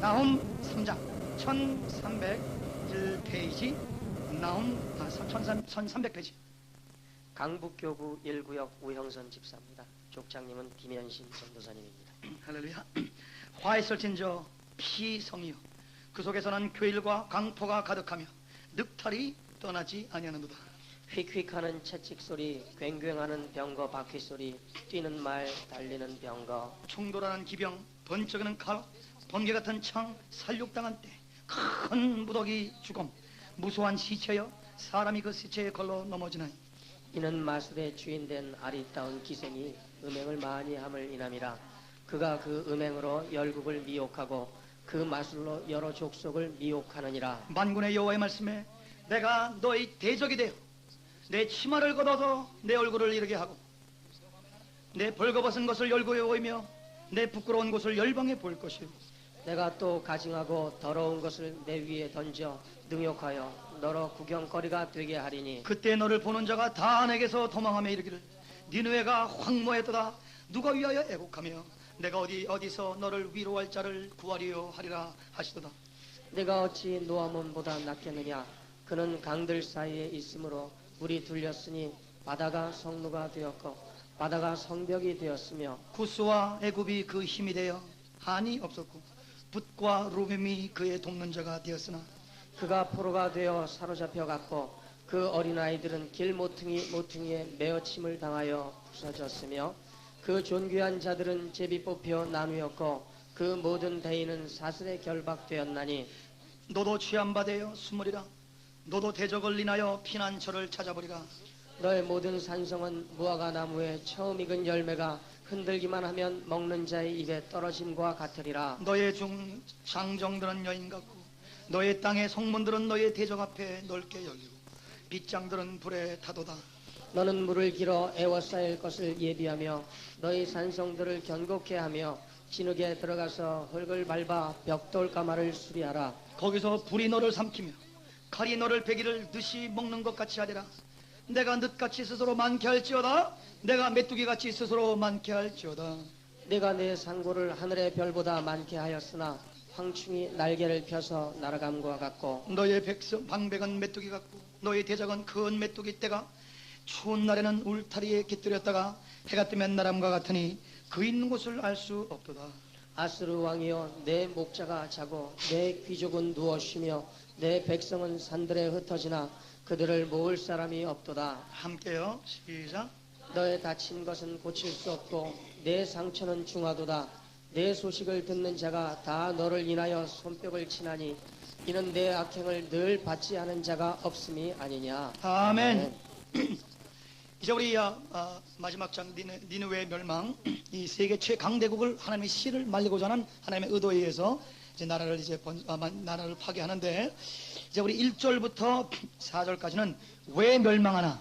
나훔 3장 1301페이지 나훔 1300페이지. 강북교구 1구역 우형선 집사입니다. 족장님은 김현신 전도사님입니다. 할렐루야. 화에 설친 저 피성이요, 그 속에서는 괴일과 강포가 가득하며 늑탈이 떠나지 아니하는도다. 휙휙하는 채찍소리, 괭괭하는 병거 바퀴소리, 뛰는 말, 달리는 병거, 충돌하는 기병, 번쩍이는 칼, 번개 같은 창, 살육당한 때, 큰 무더기 죽음, 무수한 시체여 사람이 그 시체에 걸러 넘어지나니, 이는 마술의 주인된 아리따운 기생이 음행을 많이 함을 인함이라. 그가 그 음행으로 열국을 미혹하고 그 마술로 여러 족속을 미혹하느니라. 만군의 여호와의 말씀에 내가 너의 대적이 되어 내 치마를 걷어서 내 얼굴을 이르게 하고 내 벌거벗은 것을 열고에 보이며 내 부끄러운 곳을 열방에 볼 것이요, 내가 또 가증하고 더러운 것을 내 위에 던져 능욕하여 너로 구경거리가 되게 하리니, 그때 너를 보는 자가 다 내게서 도망하며 이르기를 니느웨가 황무했도다. 누가 위하여 애곡하며 내가 어디서 너를 위로할 자를 구하리요 하리라 하시도다. 내가 어찌 노아몬보다 낫겠느냐. 그는 강들 사이에 있으므로 물이 둘렸으니 바다가 성루가 되었고 바다가 성벽이 되었으며, 구스와 애굽이 그 힘이 되어 한이 없었고 붓과 루빔이 그의 돕는 자가 되었으나, 그가 포로가 되어 사로잡혀 갔고 그 어린아이들은 길 모퉁이에 메어침을 당하여 부서졌으며, 그 존귀한 자들은 제비 뽑혀 나누었고 그 모든 대인은 사슬에 결박되었나니, 너도 취한 되어 숨으리라. 너도 대적을 인하여 피난처를 찾아보리라. 너의 모든 산성은 무화과 나무에 처음 익은 열매가 흔들기만 하면 먹는 자의 입에 떨어짐과 같으리라. 너의 장정들은 여인 같고 너의 땅의 성문들은 너의 대적 앞에 넓게 열리고 빗장들은 불에 타도다. 너는 물을 길어 애워싸일 것을 예비하며 너희 산성들을 견고케 하며 진흙에 들어가서 흙을 밟아 벽돌 가마를 수리하라. 거기서 불이 너를 삼키며 칼이 너를 베기를 늦이 먹는 것 같이 하리라. 내가 늦같이 스스로 많게 할지어다. 내가 메뚜기같이 스스로 많게 할지어다. 내가 내 상고를 하늘의 별보다 많게 하였으나 황충이 날개를 펴서 날아감과 같고, 너의 방백은 메뚜기 같고 너의 대적은 큰 메뚜기 떼가 추운 날에는 울타리에 깃들였다가 해가 뜨면 나람과 같으니 그 있는 곳을 알 수 없도다. 아스루 왕이여, 내 목자가 자고 내 귀족은 누워 쉬며 내 백성은 산들에 흩어지나 그들을 모을 사람이 없도다. 함께요. 시작. 너의 다친 것은 고칠 수 없고 내 상처는 중하도다. 내 소식을 듣는 자가 다 너를 인하여 손뼉을 치나니 이는 내 악행을 늘 받지 않은 자가 없음이 아니냐. 아멘. 이제 우리 마지막 장 니느웨 멸망, 이 세계 최강대국을 하나님의 씨를 말리고자 하는 하나님의 의도에 의해서 이제 나라를 나라를 파괴하는데, 이제 우리 1절부터 4절까지는 왜 멸망하나,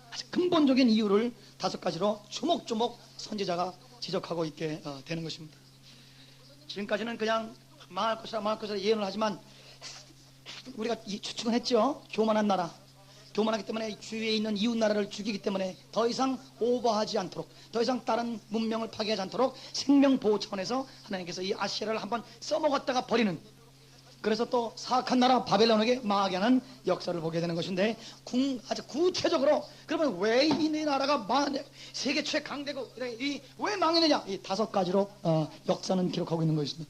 아주 근본적인 이유를 5가지로 조목조목 선지자가 지적하고 있게 되는 것입니다. 지금까지는 그냥 망할 것이라 예언을 하지만 우리가 추측은 했죠. 교만한 나라, 교만하기 때문에 주위에 있는 이웃 나라를 죽이기 때문에 더 이상 오버하지 않도록, 더 이상 다른 문명을 파괴하지 않도록 생명보호 차원에서 하나님께서 이 아시아를 한번 써먹었다가 버리는, 그래서 또 사악한 나라 바벨론에게 망하게 하는 역사를 보게 되는 것인데, 아주 구체적으로 그러면 왜 이 나라가 망하냐, 세계 최강대국 왜 망했느냐, 이 5가지로 역사는 기록하고 있는 것입니다.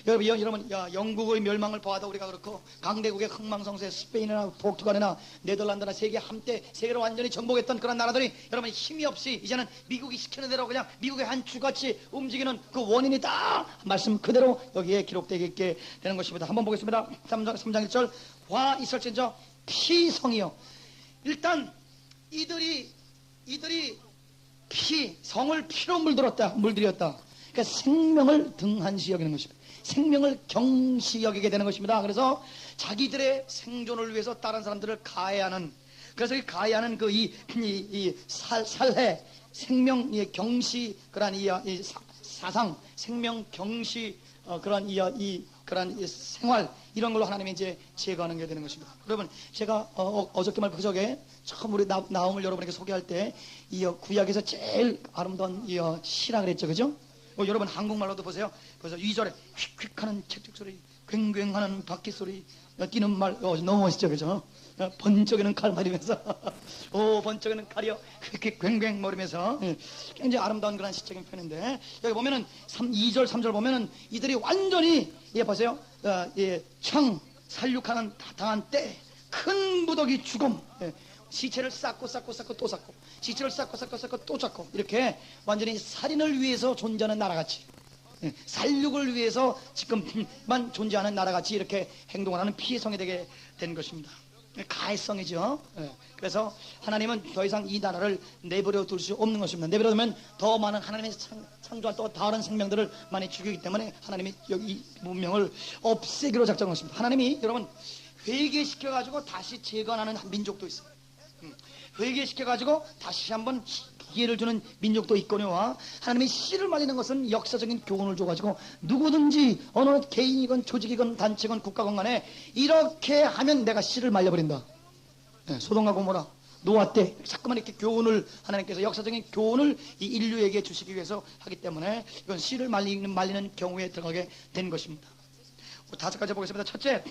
여러분 영국의 멸망을 보아도 우리가 그렇고 강대국의 흥망성쇠 스페인이나 포르투갈이나 네덜란드나 세계를 완전히 정복했던 그런 나라들이 여러분 힘이 없이 이제는 미국이 시키는 대로 그냥 미국의 한 주같이 움직이는 그 원인이 다 말씀 그대로 여기에 기록되게 되는 것입니다. 한번 보겠습니다. 3장 1절. 화 있을진저 피성이요. 일단 이들이 성을 피로 물들였다. 그러니까 생명을 등한시 여기는 것입니다. 생명을 경시 여기게 되는 것입니다. 그래서 자기들의 생존을 위해서 다른 사람들을 가해하는, 그래서 이 가해하는 살해, 생명의 경시, 그러한 이 사상, 생명 경시, 그러한 그러한 생활, 이런 걸로 하나님이 이제 제거하는 게 되는 것입니다. 여러분, 제가 어저께 말고 그저께 처음 우리 나움을 여러분에게 소개할 때 이 구약에서 제일 아름다운 이 시라 그랬죠, 그죠? 여러분 한국말로도 보세요. 그래서 2절에 휙휙하는 책책 소리, 굉굉하는 바퀴 소리, 뛰는 말 너무 멋있죠, 그죠? 번쩍이는 칼 말이면서 오 번쩍이는 칼이요 휙휙 굉갱 거리면서 굉장히 아름다운 그런 시적인 표현인데 여기 보면은 2절 3절 보면은 이들이 완전히 보세요. 살육하는 당한 때 큰 무더기 죽음, 시체를 쌓고 또 쌓고 시체를 쌓고 또 쌓고 이렇게 완전히 살인을 위해서 존재하는 나라같이 살육을 위해서 지금만 존재하는 나라같이 이렇게 행동을 하는 피해성이 되게 된 것입니다. 가해성이죠. 그래서 하나님은 더 이상 이 나라를 내버려 둘 수 없는 것입니다. 내버려 두면 더 많은 하나님의 창조한 또 다른 생명들을 많이 죽이기 때문에 하나님이 여기 이 문명을 없애기로 작정했습니다. 하나님이 여러분 회개시켜가지고 다시 재건하는 민족도 있어요. 회개시켜가지고 다시 한번 기회를 주는 민족도 있거니와 하나님이 씨를 말리는 것은 역사적인 교훈을 줘가지고 누구든지 어느 개인이건 조직이건 단체건 국가건 간에 이렇게 하면 내가 씨를 말려버린다. 소돔과 고모라 노아 때 자꾸만 이렇게 교훈을 하나님께서 역사적인 교훈을 이 인류에게 주시기 위해서 하기 때문에 이건 씨를 말리는 경우에 들어가게 된 것입니다. 5가지 보겠습니다. 첫째,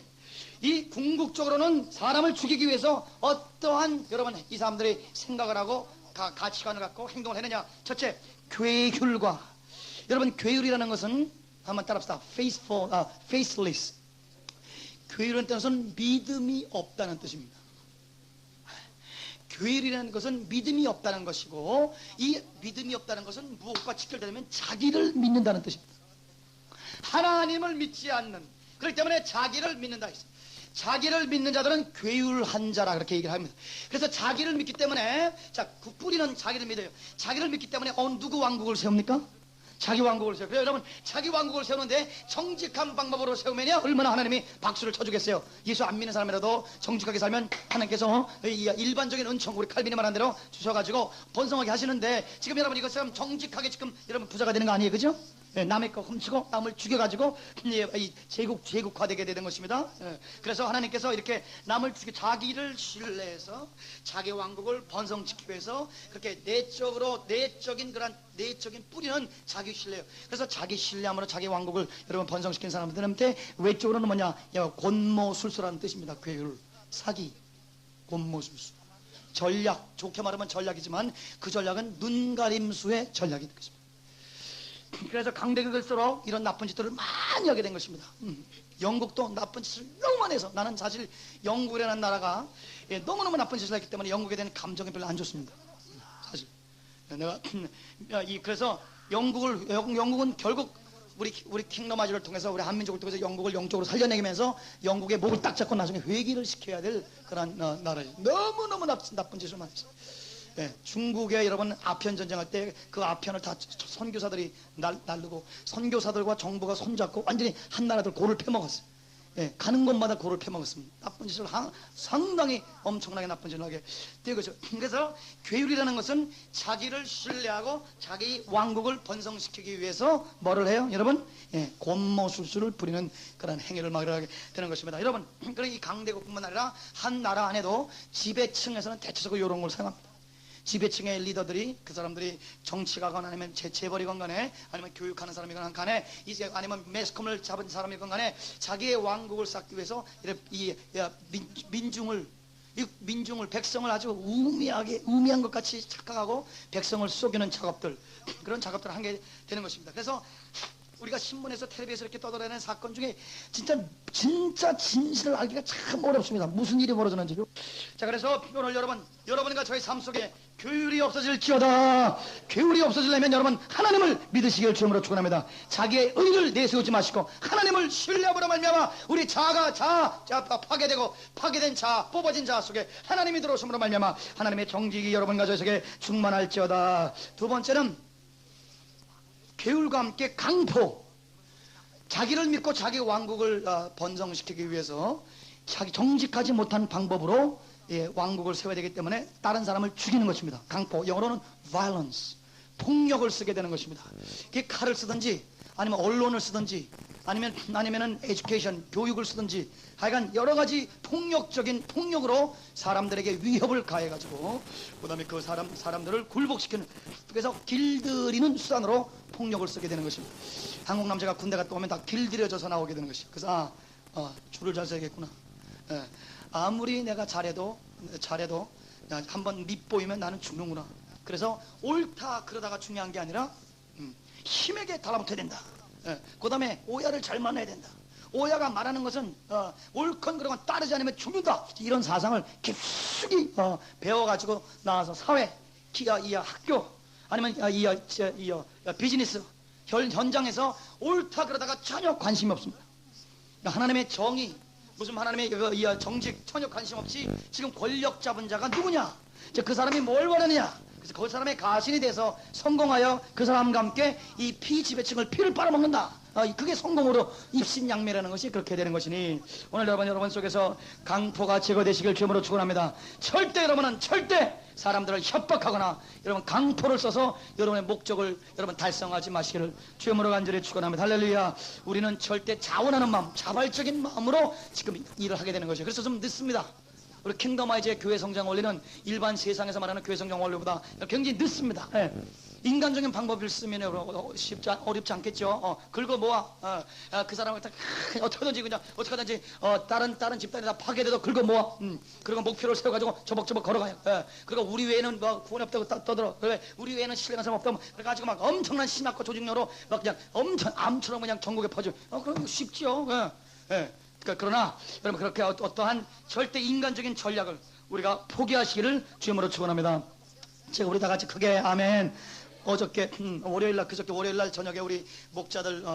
이 궁극적으로는 사람을 죽이기 위해서 어떠한 여러분 이 사람들이 생각을 하고 가치관을 갖고 행동을 했느냐. 첫째, 괴휼과 여러분 괴휼이라는 것은 한번 따라합시다. faceless. 괴휼이라는 뜻은 믿음이 없다는 뜻입니다. 괴휼이라는 것은 믿음이 없다는 것이고 이 믿음이 없다는 것은 무엇과 직결되면 자기를 믿는다는 뜻입니다. 하나님을 믿지 않는 그렇기 때문에 자기를 믿는다 했어요. 자기를 믿는 자들은 괴휼한 자라 그렇게 얘기를 합니다. 그래서 자기를 믿기 때문에 그 뿌리는 자기를 믿어요. 자기를 믿기 때문에 누구 왕국을 세웁니까? 자기 왕국을 세워요. 그래서 여러분 자기 왕국을 세우는데 정직한 방법으로 세우면요 얼마나 하나님이 박수를 쳐주겠어요. 예수 안 믿는 사람이라도 정직하게 살면 하나님께서 일반적인 은총 우리 칼빈이 말한 대로 주셔가지고 번성하게 하시는데 지금 여러분 이것처럼 정직하게 지금 여러분 부자가 되는 거 아니에요, 그죠? 남의 거 훔치고 남을 죽여가지고 제국화되게 되는 것입니다. 그래서 하나님께서 이렇게 남을 죽여 자기를 신뢰해서 자기 왕국을 번성시키기 위해서 그렇게 내적인 그런 내적인 뿌리는 자기 신뢰예요. 그래서 자기 신뢰함으로 자기 왕국을 여러분 번성시킨 사람들한테 외적으로는 뭐냐? 곤모술수라는 뜻입니다. 괴율, 사기, 곤모술수, 전략. 좋게 말하면 전략이지만 그 전략은 눈가림수의 전략이 되겠습니다. 그래서 강대국일수록 이런 나쁜 짓들을 많이 하게 된 것입니다. 영국도 나쁜 짓을 너무 많이 해서 나는 사실 영국이라는 나라가 너무너무 나쁜 짓을 했기 때문에 영국에 대한 감정이 별로 안 좋습니다. 사실 내가 그래서 영국은 결국 우리 킹덤 아주를 통해서 우리 한민족을 통해서 영국을 영적으로 살려내면서 영국의 목을 딱 잡고 나중에 회개를 시켜야 될 그런 나라예요. 너무너무 나쁜 짓을 많이 했어요. 중국에 여러분 아편 전쟁할 때 그 아편을 다 선교사들이 날르고 선교사들과 정부가 손잡고 완전히 한 나라들 고를 패먹었어요. 가는 곳마다 고를 패먹었습니다. 나쁜 짓을 상당히 엄청나게 나쁜 짓을 하게 된 거죠. 그래서 괴율이라는 것은 자기를 신뢰하고 자기 왕국을 번성시키기 위해서 뭐를 해요? 여러분 곤모술수를 부리는 그런 행위를 막으게 되는 것입니다. 여러분 이 강대국뿐만 아니라 한 나라 안에도 지배층에서는 대체적으로 이런 걸 사용합니다. 지배층의 리더들이 그 사람들이 정치가건 아니면 재벌이건 간에 아니면 교육하는 사람이건 간에 이제 아니면 매스컴을 잡은 사람이건 간에 자기의 왕국을 쌓기 위해서 이 민중을 백성을 아주 우미한 것 같이 착각하고 백성을 속이는 작업들 그런 작업들을 하게 되는 것입니다. 그래서 우리가 신문에서 텔레비에서 이렇게 떠돌아다니는 사건 중에 진짜 진실을 알기가 참 어렵습니다. 무슨 일이 벌어졌는지요. 자, 그래서 오늘 여러분과 저의 삶 속에 교율이 없어질지어다. 교율이 없어지려면 여러분 하나님을 믿으시길 주님으로 축원합니다. 자기의 의를 내세우지 마시고 하나님을 신뢰함으로 말미암아 우리 자아 파괴되고 파괴된 자 뽑아진 자 속에 하나님이 들어오심으로 말미암아 하나님의 정직이 여러분과 저의 속에 충만할지어다. 두 번째는 계율과 함께 강포. 자기를 믿고 자기 왕국을 번성시키기 위해서 자기 정직하지 못한 방법으로 왕국을 세워야 되기 때문에 다른 사람을 죽이는 것입니다. 강포, 영어로는 violence, 폭력을 쓰게 되는 것입니다. 칼을 쓰든지 아니면 언론을 쓰든지 아니면은 에듀케이션 교육을 쓰든지 하여간 여러 가지 폭력으로 사람들에게 위협을 가해가지고 그다음에 그 사람들을 굴복시키는, 그래서 길들이는 수단으로 폭력을 쓰게 되는 것입니다. 한국 남자가 군대 갔다 오면 다 길들여져서 나오게 되는 것이. 그래서 줄을 잘 서야겠구나. 예. 아무리 내가 잘해도 한번 밑보이면 나는 죽는구나. 그래서 옳다 그러다가 중요한 게 아니라 힘에게 달라붙어야 된다. 예. 그 다음에 오야를 잘 만나야 된다. 오야가 말하는 것은 옳건 그런 건 따르지 않으면 죽는다. 이런 사상을 깊숙이 배워가지고 나와서 사회, 학교, 아니면 비즈니스 현장에서 옳다 그러다가 전혀 관심이 없습니다. 하나님의 정의, 무슨 하나님의 정직 전혀 관심 없이 지금 권력 잡은 자가 누구냐? 그 사람이 뭘 원하느냐? 그래서 그 사람의 가신이 돼서 성공하여 그 사람과 함께 이 피지배층을 피를 빨아먹는다. 그게 성공으로 입신양매라는 것이 그렇게 되는 것이니 오늘 여러분 속에서 강포가 제거되시길 주님으로 축원합니다. 여러분은 절대 사람들을 협박하거나 여러분 강포를 써서 여러분의 목적을 여러분 달성하지 마시기를 주님으로 간절히 축원합니다. 할렐루야. 우리는 절대 자원하는 마음, 자발적인 마음으로 지금 일을 하게 되는 것이에요. 그래서 좀 늦습니다. 우리 킹덤 아이즈의 교회 성장 원리는 일반 세상에서 말하는 교회 성장 원리보다 굉장히 늦습니다. 예. 인간적인 방법을 쓰면 어렵지 않겠죠. 긁어 모아 그 사람을 어떻게든지 그냥 어떻게든지 다른 집단이 다 파괴돼도 긁어 모아 그리고 목표를 세워가지고 저벅저벅 걸어가요. 예. 그리고 우리 외에는 뭐 구원이 없다고 떠들어. 그래 우리 외에는 신뢰한 사람 없다고 그래가지고 막 엄청난 신학과 조직력으로 막 그냥 엄청 암처럼 그냥 전국에 퍼져. 그럼 쉽죠. 예. 예. 그러나 여러분 그렇게 어떠한 절대 인간적인 전략을 우리가 포기하시기를 주님으로 축원합니다. 제가 우리 다 같이 크게 아멘. 어저께 그저께 월요일날 저녁에 우리 목자들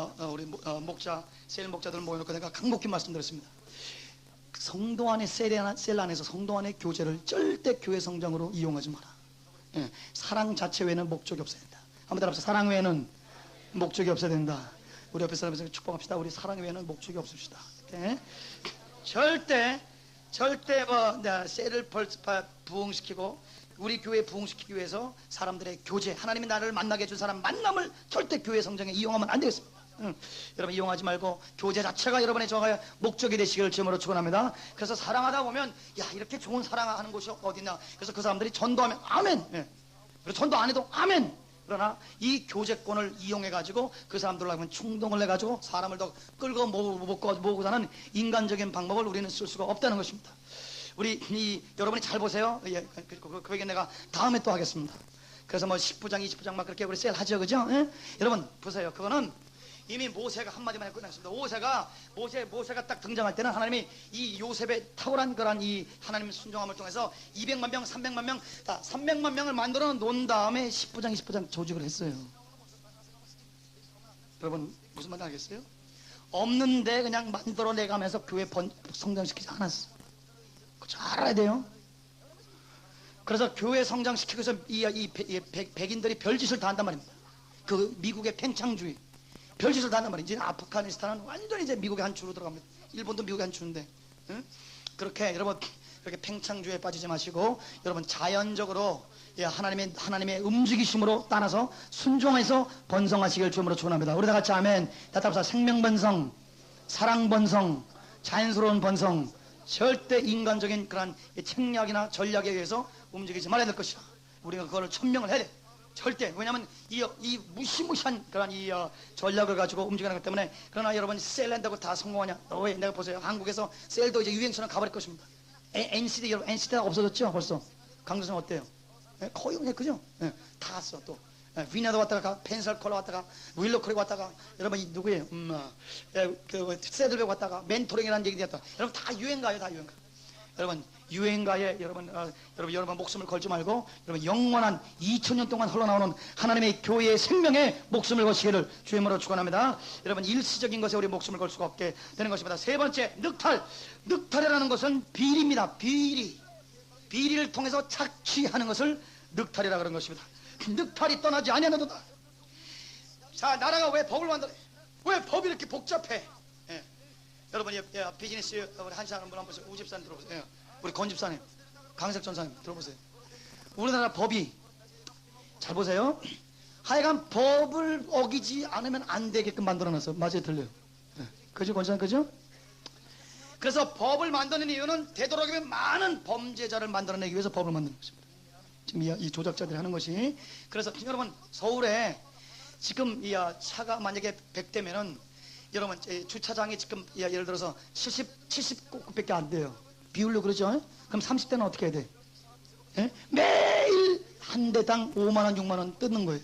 셀 목자들 모여놓고 내가 강목히 말씀드렸습니다. 성도 안에 셀 안에서 성도 안의 교제를 절대 교회 성장으로 이용하지 마라. 예, 사랑 자체 외에는 목적이 없어야 된다. 한번 따라합시다. 사랑 외에는 목적이 없어야 된다. 우리 옆에 사람에서 축복합시다. 우리 사랑 외에는 목적이 없읍시다. 예? 절대 셀을 부흥시키고 우리 교회 부흥시키기 위해서 사람들의 교제, 하나님이 나를 만나게 해준 사람 만남을 절대 교회 성장에 이용하면 안 되겠습니다. 여러분 이용하지 말고 교제 자체가 여러분의 목적이 되시기를 주님으로 축원합니다. 그래서 사랑하다 보면 이렇게 좋은 사랑하는 곳이 어딨나. 그래서 그 사람들이 전도하면 아멘. 예. 그리고 전도 안 해도 아멘. 그러나 이 교제권을 이용해가지고 그 사람들로 하면 충동을 해가지고 사람을 더 끌고 모으고 사는 인간적인 방법을 우리는 쓸 수가 없다는 것입니다. 여러분이 잘 보세요. 예, 그 얘기 내가 다음에 또 하겠습니다. 그래서 뭐 10부장, 20부장 막 그렇게 우리 셀 하죠. 그죠? 예? 여러분 보세요. 그거는 이미 모세가 한마디만 해서 끝났습니다. 모세가 딱 등장할 때는 하나님이 이 요셉의 탁월한 그런 이 하나님의 순종함을 통해서 200만 명, 300만 명, 300만 명을 만들어 놓은 다음에 10부장, 20부장 조직을 했어요. 여러분 무슨 말인지 알겠어요? 없는데 그냥 만들어내가면서 교회 성장시키지 않았어. 그거 잘 알아야 돼요. 그래서 교회 성장시키기 위해서 백인들이 별짓을 다 한단 말입니다. 그 미국의 팽창주의 별짓을 다 한단 말이에요. 이제 아프가니스탄은 완전히 이제 미국의 한 주로 들어갑니다. 일본도 미국의 한 주인데 그렇게 여러분 그렇게 팽창주의에 빠지지 마시고 여러분 자연적으로 하나님의 움직이심으로 따라서 순종해서 번성하시길 주님으로 축원합니다. 우리 다 같이 아멘. 답답사 생명번성, 사랑번성, 자연스러운 번성, 절대 인간적인 그런 책략이나 전략에 의해서 움직이지 말아야 될 것이다. 우리가 그거를 천명을 해야 돼. 절대. 왜냐하면 이 무시무시한 그런 전략을 가지고 움직이는 것 때문에. 그러나 여러분 셀한다고 다 성공하냐? 왜? 내가 보세요. 한국에서 셀도 이제 유행처럼 가버릴 것입니다. NCT 여러분 NCT가 없어졌죠 벌써. 강조선 어때요? 거의 그냥 그죠? 다 갔어 또. 위나도 왔다가 펜설컬러 왔다가 윌로크리 왔다가 여러분 누구예요? 세들백 왔다가 멘토링이라는 얘기 됐다. 여러분 다 유행가예요. 다 유행가. 여러분 유행가에 여러분 목숨을 걸지 말고 여러분 영원한 2000년 동안 흘러나오는 하나님의 교회의 생명에 목숨을 거시기를 주님으로 축원합니다. 여러분 일시적인 것에 우리 목숨을 걸 수가 없게 되는 것입니다. 세 번째 늑탈이라는 것은 비리입니다. 비리를 통해서 착취하는 것을 늑탈이라 그런 것입니다. 늑탈이 떠나지 아니하노도다. 자, 나라가 왜 법을 만들어? 왜 법이 이렇게 복잡해? 예. 여러분 비즈니스 우리 한 사람 분 한번 보세요. 우 집사님 들어보세요. 예. 우리 권 집사님, 강석 전사님 들어보세요. 우리나라 법이 잘 보세요. 하여간 법을 어기지 않으면 안 되게끔 만들어놨어. 맞아요, 들려요? 네. 그죠, 권장, 그죠? 그래서 법을 만드는 이유는 되도록이면 많은 범죄자를 만들어내기 위해서 법을 만드는 것입니다. 지금 이 조작자들이 하는 것이. 그래서 여러분, 서울에 지금 이 차가 만약에 100대면은 여러분 주차장이 지금 예를 들어서 70곳밖에 안 돼요. 비율로 그러죠? 그럼 30대는 어떻게 해야 돼? 예? 매일 한 대당 5만원, 6만원 뜯는 거예요.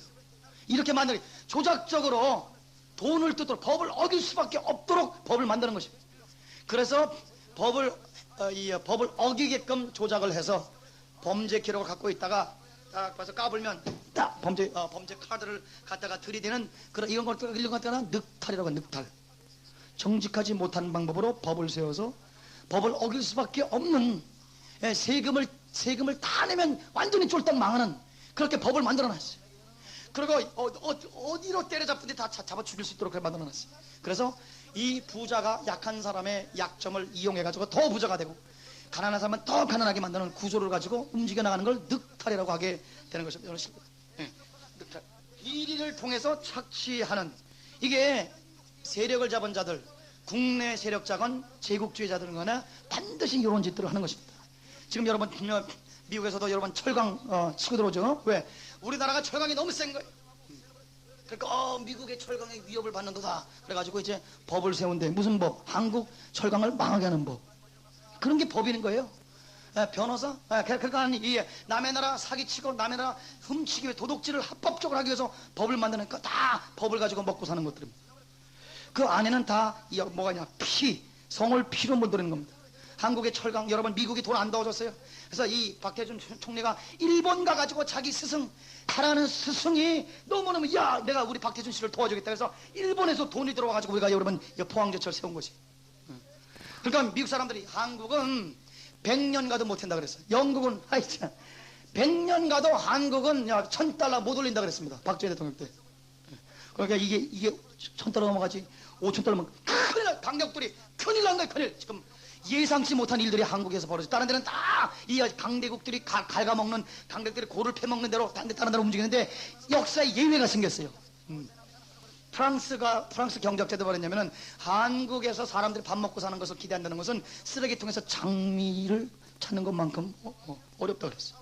이렇게 만들기 조작적으로 돈을 뜯도록 법을 어길 수밖에 없도록 법을 만드는 것입니다. 그래서 법을 어기게끔 조작을 해서 범죄 기록을 갖고 있다가 딱 봐서 까불면 딱 범죄 카드를 갖다가 들이대는 그런 이런 것들을 갖다가 늑탈이라고 해요. 늑탈. 정직하지 못한 방법으로 법을 세워서 법을 어길 수밖에 없는 세금을 다 내면 완전히 쫄딱 망하는 그렇게 법을 만들어놨어요. 그리고 어디로 때려잡든지 다 잡아 죽일 수 있도록 만들어놨어요. 그래서 이 부자가 약한 사람의 약점을 이용해가지고 더 부자가 되고 가난한 사람은 더 가난하게 만드는 구조를 가지고 움직여 나가는 걸 늑탈이라고 하게 되는 것입니다. 이런 식으로. 늑탈. 비리를 통해서 착취하는 이게 세력을 잡은 자들, 국내 세력자건 제국주의자들거나 반드시 이런 짓들을 하는 것입니다. 지금 여러분 미국에서도 여러분 철강 치고 들어오죠. 왜? 우리나라가 철강이 너무 센 거예요. 그러니까 미국의 철강의 위협을 받는 거다. 그래가지고 이제 법을 세운대. 무슨 법? 한국 철강을 망하게 하는 법. 그런 게 법인 거예요. 변호사? 그러니까 남의 나라 사기치고 남의 나라 훔치기 위해 도둑질을 합법적으로 하기 위해서 법을 만드니까 다 법을 가지고 먹고 사는 것들입니다. 그 안에는 다 뭐가냐? 성을 피로 물들이는 겁니다. 한국의 철강, 여러분 미국이 돈 안 넣어줬어요. 그래서 이 박태준 총리가 일본 가가지고 자기 스승, 하라는 스승이 너무너무 내가 우리 박태준 씨를 도와주겠다 해서 일본에서 돈이 들어와가지고 우리가 여러분 포항제철 세운 것이. 그러니까 미국 사람들이 한국은 100년 가도 못한다 그랬어요. 영국은 100년 가도 한국은 $1000 못 올린다 그랬습니다. 박정희 대통령 때. 그러니까 이게 $1000 넘어가지 5000달러면 큰일 나. 강력들이 큰일 난 거예요. 큰일. 지금 예상치 못한 일들이 한국에서 벌어져. 다른 데는 다 이 강대국들이 갉아먹는, 강대국들이 고를 패먹는 대로 다른 데로 움직이는데 역사에 예외가 생겼어요. 프랑스 경제학자들 말했냐면은 한국에서 사람들이 밥 먹고 사는 것을 기대한다는 것은 쓰레기통에서 장미를 찾는 것만큼 어렵다 그랬어요.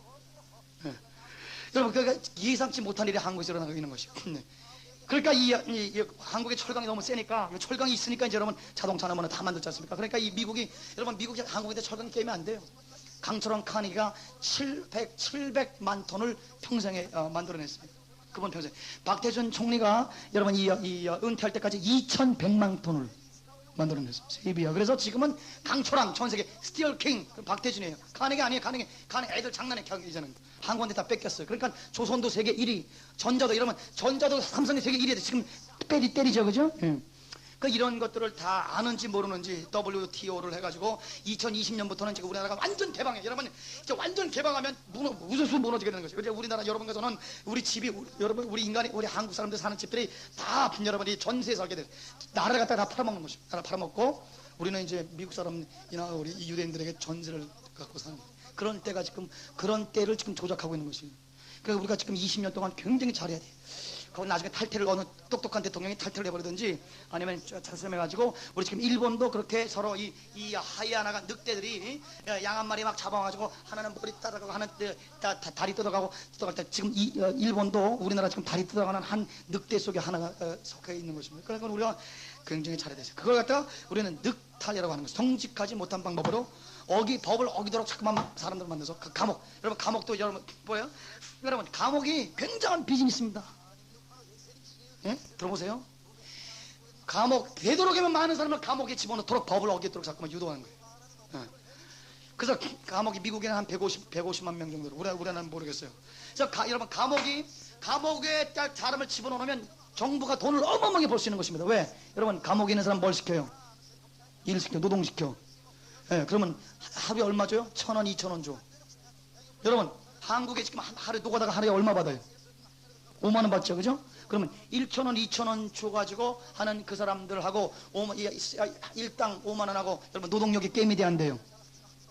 여러분, 그러니까 예상치 못한 일이 한국에서 일어나고 있는 것이요. 그러니까 이 한국의 철강이 너무 세니까 철강이 있으니까 이제 여러분 자동차나 뭐나 다 만들지 않습니까? 그러니까 이 미국이 한국인데 철강이 깨면 안 돼요. 강철원 카니가 700만 톤을 평생에 만들어냈습니다. 그분 평생. 박태준 총리가 여러분 이 은퇴할 때까지 2100만 톤을 만들어냈어요. 세비야. 그래서 지금은 강철왕 전세계 스티얼 킹 박태준이에요. 카니가 아니에요. 카니 애들 장난에 이제는 한국한테 다 뺏겼어요. 그러니까 조선도 세계 1위, 전자도 삼성이 세계 1위에 지금 때리죠, 그죠? 그 이런 것들을 다 아는지 모르는지 WTO를 해가지고 2020년부터는 지금 우리나라가 완전 개방해. 여러분 이제 완전 개방하면 우수수 무너지게 되는 것이죠. 이제 우리나라 여러분께서는 우리 집이 여러분 우리 한국 사람들 사는 집들이 다 여러분이 전세에 살게 돼. 나라를 갖다가 다 팔아먹는 것입니다. 나라 팔아먹고 우리는 이제 미국 사람이나 우리 유대인들에게 전세를 갖고 사는 그런 때를 지금 조작하고 있는 것이에요. 그래서 우리가 지금 20년 동안 굉장히 잘해야 돼. 그건 나중에 탈퇴를 어느 똑똑한 대통령이 탈퇴를 해버리든지 아니면 자수해가지고 우리 지금 일본도 그렇게 서로 이 하이아나가 늑대들이 양 한 마리 막 잡아가지고 하나는 머리 따라가고 하나는 다리 뜯어가고 때 지금 일본도 우리나라 지금 다리 뜯어가는 한 늑대 속에 하나가 속해 있는 것입니다. 그러니까 우리가 굉장히 잘해야 되죠. 그걸 갖다가 우리는 늑탈이라고 하는 것이 정직하지 못한 방법으로 법을 어기도록 자꾸만 사람들 만나서 감옥. 여러분 감옥도 여러분 뭐예요? 여러분 감옥이 굉장한 비즈니스입니다. 예? 들어보세요. 감옥 되도록이면 많은 사람을 감옥에 집어넣도록 법을 어기도록 자꾸만 유도하는 거예요. 예. 그래서 감옥이 미국에는 한 150만 명 정도로 우리나라는 모르겠어요. 그래서 여러분 감옥에 딱 사람을 집어넣으면 정부가 돈을 어마어마하게 벌 수 있는 것입니다. 왜? 여러분 감옥에 있는 사람 뭘 시켜요? 일 시켜, 노동시켜. 예, 그러면 하루에 얼마 줘요? 1000원, 2000원 줘. 여러분 한국에 지금 하루에 노가다가 하루에 얼마 받아요? 5만 원 받죠, 그죠? 그러면 1,000원, 2,000원 줘가지고 하는 그 사람들하고 일당 5만 원하고 여러분 노동력이 게임이 돼 안 돼요?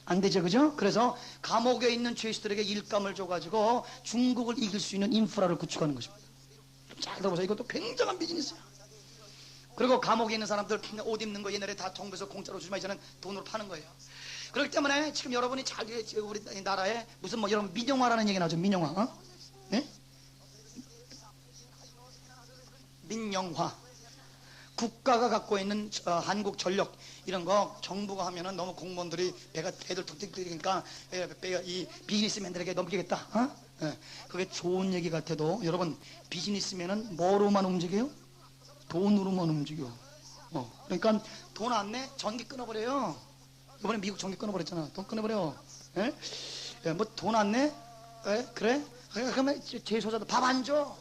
안 되죠, 그죠? 그래서 감옥에 있는 죄수들에게 일감을 줘가지고 중국을 이길 수 있는 인프라를 구축하는 것입니다. 잘 들어보세요. 이것도 굉장한 비즈니스야. 그리고 감옥에 있는 사람들 옷 입는 거 옛날에 다 정부에서 공짜로 주지만 이제는 돈으로 파는 거예요. 그렇기 때문에 지금 여러분이 잘 우리 나라에 무슨 뭐 여러분 민영화라는 얘기 나오죠. 민영화. 어? 네? 민영화. 국가가 갖고 있는 한국전력 이런 거 정부가 하면은 너무 공무원들이 배들 툭툭 뛰니까 이 비즈니스맨들에게 넘기겠다. 어? 예. 그게 좋은 얘기 같아도 여러분 비즈니스맨은 뭐로만 움직여요? 돈으로만 움직여. 그러니까 돈 안 내? 전기 끊어버려요. 이번에 미국 전기 끊어버렸잖아. 돈 끊어버려. 예? 예, 뭐 돈 안 내? 예? 그래? 그러면 재소자도 밥 안 줘.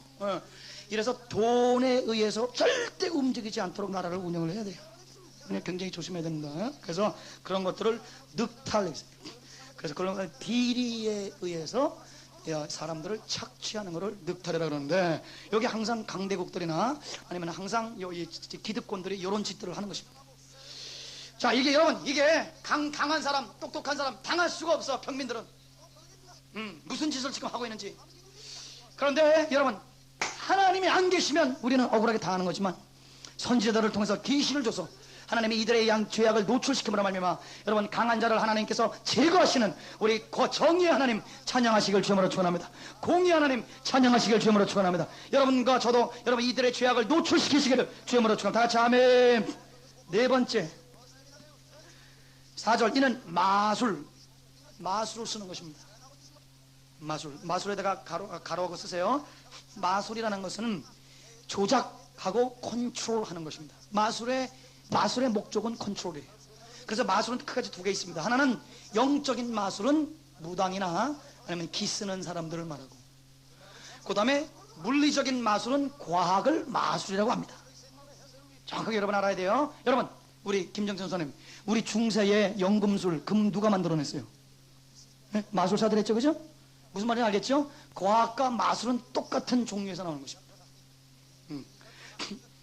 이래서 돈에 의해서 절대 움직이지 않도록 나라를 운영을 해야 돼요. 굉장히 조심해야 됩니다. 그래서 그런 것들을 늑탈했어요. 그래서 그런 비리에 의해서 사람들을 착취하는 것을 늑탈이라 그러는데 여기 항상 강대국들이나 아니면 항상 기득권들이 이런 짓들을 하는 것입니다. 자, 이게 여러분 이게 강한 사람, 똑똑한 사람 당할 수가 없어. 평민들은 무슨 짓을 지금 하고 있는지. 그런데 여러분 하나님이 안 계시면 우리는 억울하게 당하는 거지만 선지자들을 통해서 계시를 줘서 하나님이 이들의 죄악을 노출시킴으로 말미암아 여러분 강한 자를 하나님께서 제거하시는 우리 정의의 하나님 찬양하시길 주님으로 축원합니다. 공의의 하나님 찬양하시길 주님으로 축원합니다. 여러분과 저도 여러분 이들의 죄악을 노출시키시기를 주님으로 축원합니다. 다 같이 아멘. 네 번째 4절 이는 마술을 쓰는 것입니다. 마술에다가 가로하고 쓰세요. 마술이라는 것은 조작하고 컨트롤하는 것입니다. 마술의 목적은 컨트롤이에요. 그래서 마술은 크게 두 개 있습니다. 하나는 영적인 마술은 무당이나 아니면 기 쓰는 사람들을 말하고, 그 다음에 물리적인 마술은 과학을 마술이라고 합니다. 정확하게 여러분 알아야 돼요. 여러분 우리 김정천 선생님, 우리 중세의 연금술 금 누가 만들어냈어요? 네? 마술사들 했죠, 그죠? 무슨 말인지 알겠죠? 과학과 마술은 똑같은 종류에서 나오는 것입니다.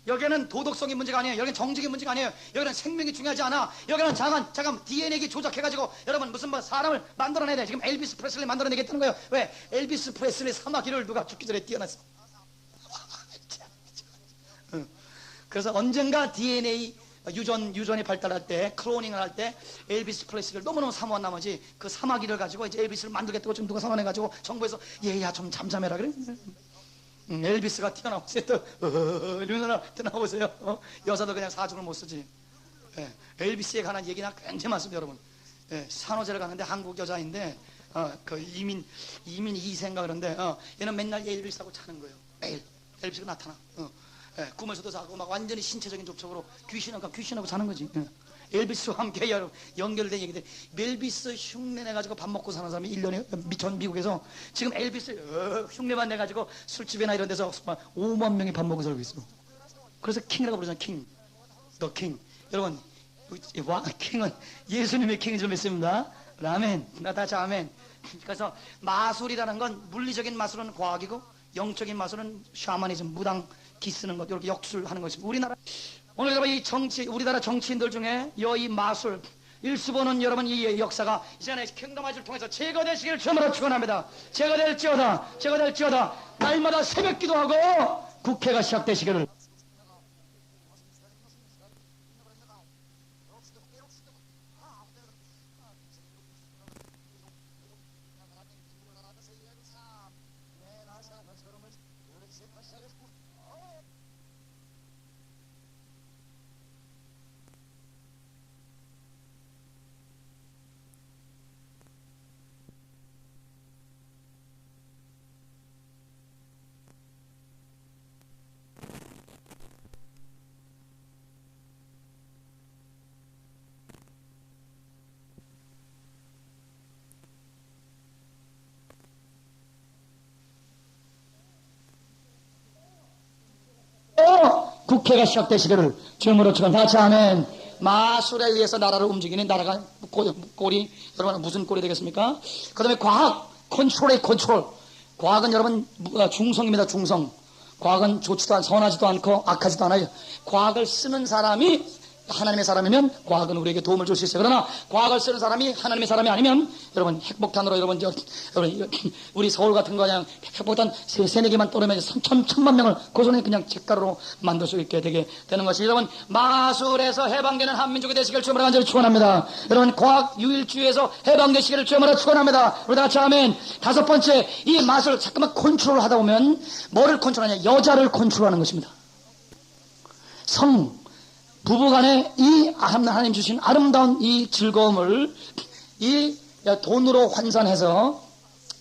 여기는 도덕성의 문제가 아니에요. 여기는 정직의 문제가 아니에요. 여기는 생명이 중요하지 않아. 여기는 잠깐 DNA 조작해가지고 여러분 무슨 사람을 만들어내야 돼. 지금 엘비스 프레슬리 만들어내겠다는 거예요. 왜? 엘비스 프레슬리 사마귀를 누가 죽기 전에 띄어놨어. 그래서 언젠가 DNA 유전이 발달할 때, 클로닝을 할 때 엘비스 프레슬리를 너무너무 사모한 나머지 그 사마귀를 가지고 이제 엘비스를 만들겠다고 좀 누가 사모해가지고 정부에서 얘야 좀 잠잠해라 그래. 엘비스가 튀어나오세요. 이러면서 튀어나오세요. 여자도 그냥 사죽을 못 쓰지. 엘비스에 관한 얘기나 굉장히 많습니다, 여러분. 산호제를 가는데 한국 여자인데 그 이민 2세인가 그런데 얘는 맨날 엘비스하고 자는 거예요. 매일 엘비스가 나타나. 꿈에서도 자고 막 완전히 신체적인 접촉으로 귀신하고 자는 거지. 엘비스와 함께 연결된 얘기들. 엘비스 흉내 내가지고 밥 먹고 사는 사람이 1년에 전 미국에서 지금 엘비스 흉내만 내가지고 술집이나 이런 데서 5만 명이 밥 먹고 살고 있어. 그래서 킹이라고 부르잖아. 킹. 더 킹. 여러분 킹은 예수님의 킹이 좀 있습니다. 아멘. 나 다시 아멘. 그래서 마술이라는 건 물리적인 마술은 과학이고 영적인 마술은 샤머니즘, 무당 기 쓰는 것, 이렇게 역술하는 것입니다. 오늘 여러분 우리나라 정치인들 중에 이 마술 일수보는 여러분 이 역사가 이전에 킹덤아지를 통해서 제거되시기를 주님으로 축원합니다. 제거될지어다. 날마다 새벽 기도하고 국회가 시작되시기를. 국회가 시작되시기를 주님으로 축원. 다같이 아멘. 마술에 의해서 나라를 움직이는 나라가 꼴이 여러분 무슨 꼴이 되겠습니까? 그 다음에 과학 컨트롤의 컨트롤. 과학은 여러분 중성입니다. 중성. 과학은 좋지도 선하지도 않고 악하지도 않아요. 과학을 쓰는 사람이 하나님의 사람이면 과학은 우리에게 도움을 줄 수 있어요. 그러나 과학을 쓰는 사람이 하나님의 사람이 아니면 여러분 핵폭탄으로 여러분 우리 서울 같은 거 그냥 핵폭탄 세네 개만 떨어면 천만 명을 고스란히 그냥 죗가루로 만들 수 있게 되게 되는 것이 여러분 마술에서 해방되는 한민족이 되시길 주님으로 간절히 축원합니다. 여러분 과학 유일주의에서 해방되시기를 주님으로 축원합니다. 우리 다 같이 아멘. 다섯 번째 이 마술 잠깐만 컨트롤 하다 보면 뭐를 컨트롤하냐 여자를 컨트롤하는 것입니다. 부부간에 이 하나님 주신 아름다운 이 즐거움을 이 돈으로 환산해서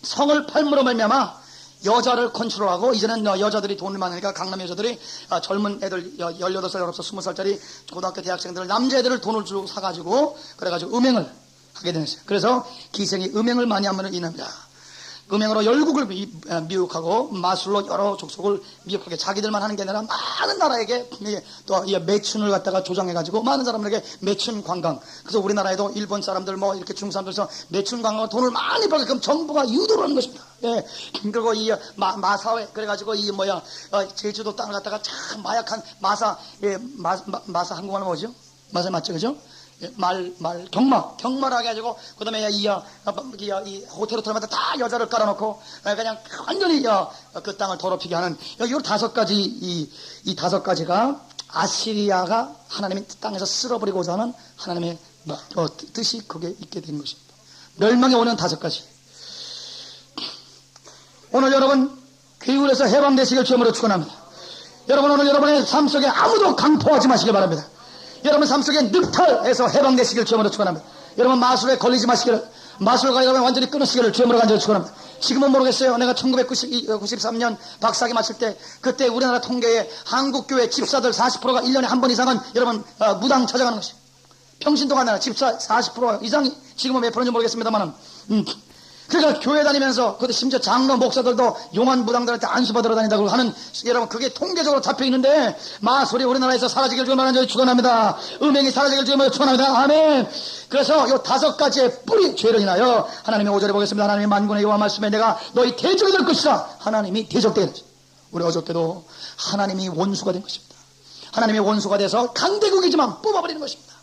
성을 팔므로 말미암아 여자를 컨트롤하고 이제는 여자들이 돈을 많으니까 강남 여자들이 젊은 애들 18살, 19살, 20살짜리 고등학교 대학생들을 남자애들을 돈을 주고 사가지고 그래가지고 음행을 하게 되는 거예요. 그래서 기생이 음행을 많이 하면 인합니다. 음행으로 열국을 미혹하고 마술로 여러 족속을 미혹하게 자기들만 하는 게 아니라 많은 나라에게 또 매춘을 갖다가 조장해가지고 많은 사람들에게 매춘 관광. 그래서 우리나라에도 일본 사람들 뭐 이렇게 중국 사람들에서 매춘 관광으로 돈을 많이 벌게끔 정부가 유도를 하는 것입니다. 예. 그리고 이 마사회 그래가지고 제주도 땅을 갖다가 참 마약한 마사 마사 한국말로 뭐죠? 마사 맞죠, 그죠? 경마를 해가지고, 그 다음에 이 호텔 호텔마다 다 여자를 깔아놓고, 그냥 완전히 그 땅을 더럽히게 하는, 이 다섯 가지, 이 다섯 가지가 아시리아가 하나님의 땅에서 쓸어버리고자 하는 하나님의 뜻이 거기에 있게 된 것입니다. 멸망에 오는 다섯 가지. 오늘 여러분, 귀울에서 해방되시길 주님으로 축원합니다. 여러분, 오늘 여러분의 삶 속에 아무도 강포하지 마시길 바랍니다. 여러분 삶 속에 늑탈에서 해방되시길 주님으로 축원합니다. 여러분 마술에 걸리지 마시기를 마술과 여러분 완전히 끊으시기를 주님으로 간절히 축원합니다. 지금은 모르겠어요. 내가 1993년 박사학위 마칠 때 그때 우리나라 통계에 한국교회 집사들 40%가 1년에 한 번 이상은 여러분 무당 찾아가는 것이 평신 동안 나라 집사 40% 이상이 지금은 몇 프로인지 모르겠습니다만은 그러니까 교회 다니면서 그것도 심지어 장로 목사들도 용한 무당들한테 안수받으러 다닌다고 하는 여러분 그게 통계적으로 잡혀 있는데 마술이 우리나라에서 사라지길 주님으로 축원합니다. 음행이 사라지길 주님으로 축원합니다. 아멘. 그래서 요 다섯 가지의 뿌리 죄를 인하여 하나님의 5절에 보겠습니다. 하나님의 만군의 여호와 말씀에 내가 너희 대적이 될 것이라. 하나님이 대적되게 되죠. 우리 어저께도 하나님이 원수가 된 것입니다. 하나님의 원수가 돼서 강대국이지만 뽑아버리는 것입니다.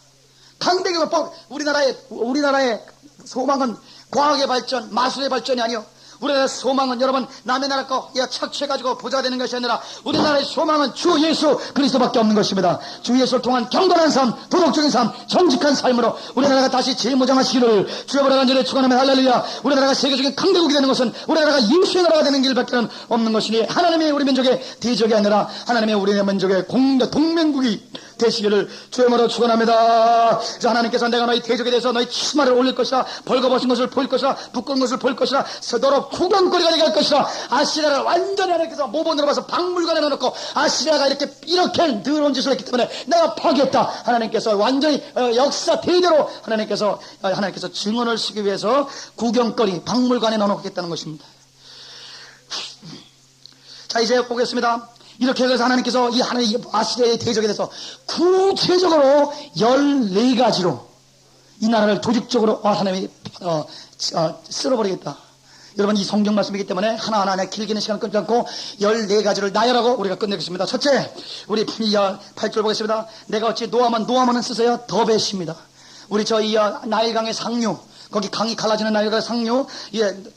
강대국을 우리나라의 소망은 과학의 발전, 마술의 발전이 아니요. 우리나라의 소망은 여러분 남의 나라 거 착취해가지고 부자가 되는 것이 아니라 우리나라의 소망은 주 예수 그리스도밖에 없는 것입니다. 주 예수를 통한 경건한 삶, 도덕적인 삶, 정직한 삶으로 우리나라가 다시 재무장하시기를 주여 간절히 축원하며 할렐루야. 우리나라가 세계적인 강대국이 되는 것은 우리나라가 예수의 나라가 되는 길밖에 없는 것이니 하나님의 우리 민족의 대적이 아니라 하나님의 우리 민족의 동맹국이 되시기를 주여으로 축원합니다. 그래서 하나님께서 내가 너희 대적에 대해서 너희 치마를 올릴 것이라 벌거벗은 것을 보일 것이라 부끄러운 것을 보일 것이라 서도록 구경거리가 되게 할 것이라. 아시리아를 완전히 하나님께서 모본으로 봐서 박물관에 넣어놓고 아시리아가 이렇게 더러운 짓을 했기 때문에 내가 파괴했다. 하나님께서 완전히 역사 대대로 하나님께서 증언을 쓰기 위해서 구경거리 박물관에 넣어놓겠다는 것입니다. 자 이제 보겠습니다. 이렇게 해서 하나님께서 이 아시리아의 대적에 대해서 구체적으로 14가지로 이 나라를 조직적으로 하나님이 쓸어버리겠다. 여러분 이 성경 말씀이기 때문에 하나하나 길게는 시간 끊지 않고 14가지를 나열하고 우리가 끝내겠습니다. 첫째, 우리 8절 보겠습니다. 내가 어찌 노아만은 쓰세요. 더벳입니다. 우리 나일강의 상류 거기 강이 갈라지는 나일강의 상류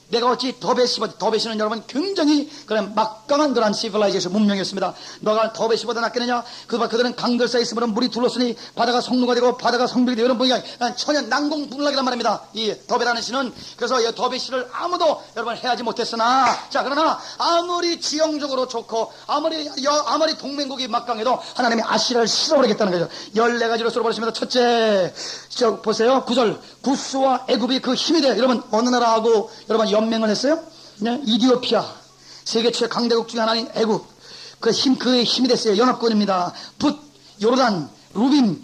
내가 어찌 더벳이는 여러분 굉장히 그런 막강한 그런 시빌라이제이션 문명이었습니다. 너가 더벳이보다 낫겠느냐? 그들은 강들 사이에 있으면 물이 둘렀으니 바다가 성루가 되고 바다가 성벽이 되고 이런 분위기가 천연 난공불락이란 말입니다. 이 더벳이라는 시는 그래서 이 더벳시를 아무도 여러분 해하지 못했으나 그러나 아무리 지형적으로 좋고 아무리 동맹국이 막강해도 하나님이 아시리아를 쓸어버리겠다는 거죠. 14가지로 쓸어버렸습니다. 첫째 보세요. 9절 구스와 애굽이 그 힘이 돼. 여러분 어느 나라하고 여러분 연맹을 했어요? 네? 이디오피아 세계 최 강대국 중에 하나인 애굽 그의 힘이 됐어요. 연합군입니다. 요르단 루빔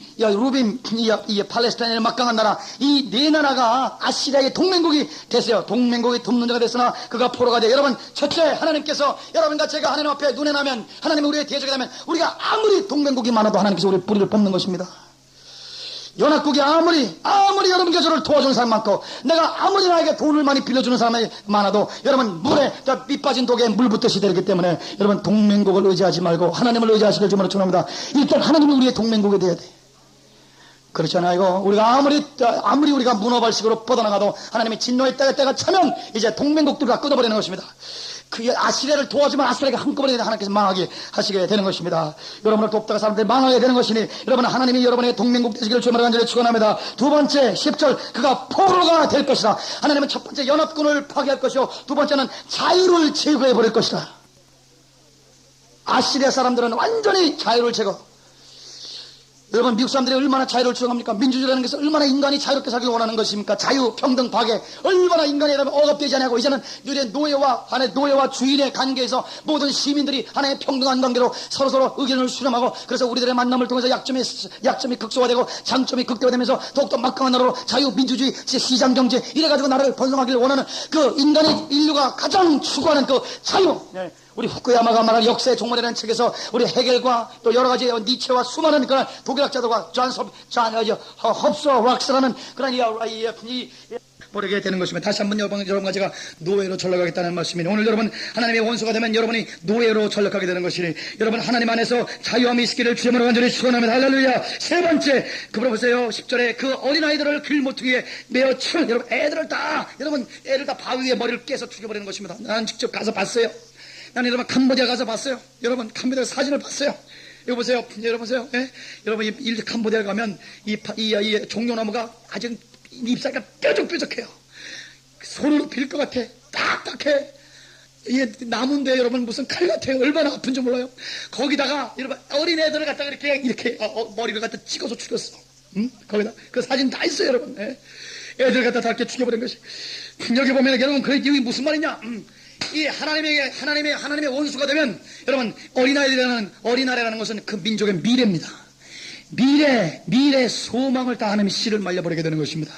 팔레스타인의 막강한 나라 이 네 나라가 아시리아의 동맹국이 됐어요. 동맹국이 돕는 자가 됐으나 그가 포로가 돼. 여러분 첫째 하나님께서 여러분과 제가 하나님 앞에 눈에 나면 하나님이 우리의 대적이 되면 우리가 아무리 동맹국이 많아도 하나님께서 우리의 뿌리를 뽑는 것입니다. 연합국이 아무리 여러분께 저를 도와주는 사람 많고 내가 아무리 나에게 돈을 많이 빌려주는 사람이 많아도 여러분 물에 밑 빠진 독에 물 붓듯이 되기 때문에 여러분 동맹국을 의지하지 말고 하나님을 의지하시길 주문으로 축원합니다. 일단 하나님이 우리의 동맹국이 돼야 돼. 그렇잖아요. 우리가 아무리 우리가 문어발식으로 뻗어나가도 하나님의 진노의 때가 차면 이제 동맹국들을 다 끊어버리는 것입니다. 그 아시리아를 도와주면 아시리아가 한꺼번에 하나님께서 망하게 하시게 되는 것입니다. 여러분을 돕다가 사람들이 망하게 되는 것이니 여러분 하나님이 여러분의 동맹국 되시기를 주님으로 간절히 축원합니다. 두 번째 10절 그가 포로가 될 것이다. 하나님은 첫 번째 연합군을 파괴할 것이요 두 번째는 자유를 제거해 버릴 것이다. 아시리아 사람들은 완전히 자유를 제거. 여러분 미국 사람들이 얼마나 자유를 추구합니까? 민주주의라는 것은 얼마나 인간이 자유롭게 살기를 원하는 것입니까? 자유, 평등, 파괴 얼마나 인간이 억압되지 않냐고 이제는 노예와 주인의 관계에서 모든 시민들이 하나의 평등한 관계로 서로서로 의견을 수렴하고 그래서 우리들의 만남을 통해서 약점이 극소화되고 장점이 극대화되면서 더욱더 막강한 나라로 자유, 민주주의, 시장경제 이래가지고 나라를 번성하기를 원하는 그 인류가 가장 추구하는 그 자유. 우리 후쿠야마가 말한 역사의 종말이라는 책에서 우리 헤겔과 또 여러 가지 니체와 수많은 그런 독일학자들과 헙스와 왁스라는 그런 모르게 되는 것입니다. 다시 한번 여러분과 제가 노예로 전락하겠다는 말씀이니 오늘 여러분 하나님의 원수가 되면 여러분이 노예로 전락하게 되는 것이니 여러분 하나님 안에서 자유함이 있기를 주님으로 간절히 축원합니다. 할렐루야. 세 번째 그걸 보세요. 10절에 그 어린아이들을 길모퉁이에 메어 치는 여러분 애들 다 바위 위에 머리를 깨서 죽여버리는 것입니다. 나는 직접 가서 봤어요. 나는 여러분 캄보디아 가서 봤어요. 여러분 캄보디아 사진을 봤어요. 이거 보세요. 여러분 보세요. 예? 여러분 이 캄보디아 가면 이 종려나무가 아직 잎사귀가 뾰족뾰족해요. 손으로 빌 것 같아. 딱딱해. 이게 나무인데 여러분 무슨 칼 같아요. 얼마나 아픈지 몰라요. 거기다가 여러분 어린 애들을 갖다가 이렇게 머리를 갖다 찍어서 죽였어. 응? 거기다 그 사진 다 있어요, 여러분. 예? 애들 갖다 다 이렇게 죽여버린 것이. 여기 보면 여러분 그게 무슨 말이냐? 이 하나님의 원수가 되면 여러분 어린아이라는 것은 그 민족의 미래입니다. 미래 소망을 다 하나님이 씨를 말려버리게 되는 것입니다.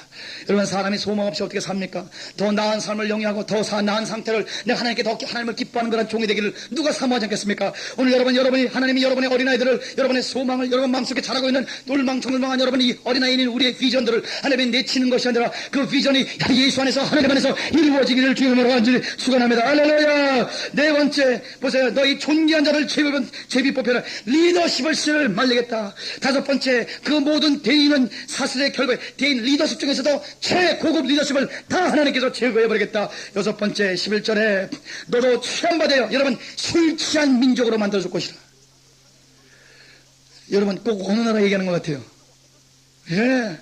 여러분 사람이 소망 없이 어떻게 삽니까? 더 나은 삶을 영위하고 더 나은 상태를 내가 하나님께 더 하나님을 기뻐하는 그런 종이 되기를 누가 사모하지 않겠습니까? 오늘 여러분이 하나님이 여러분의 어린아이들을 여러분의 소망을 여러분 마음속에 자라고 있는 놀망청망한 여러분이 어린아이인 우리의 비전들을 하나님이 내치는 것이 아니라 그 비전이 예수 안에서 하나님 안에서 이루어지기를 주님으로 간절히 축원합니다. 할렐루야. 네 번째 보세요. 너희 존귀한 자를 제비 뽑혀라. 리더십을 씨를 말리겠다. 다섯 번째 그 모든 대인은 사슬의 결과에 대인 리더십 중에서도 최고급 리더십을 다 하나님께서 제거해버리겠다. 여섯 번째 11절에 너도 취함받아요. 여러분 술 취한 민족으로 만들어줄 것이다. 여러분 꼭 어느 나라 얘기하는 것 같아요. 예,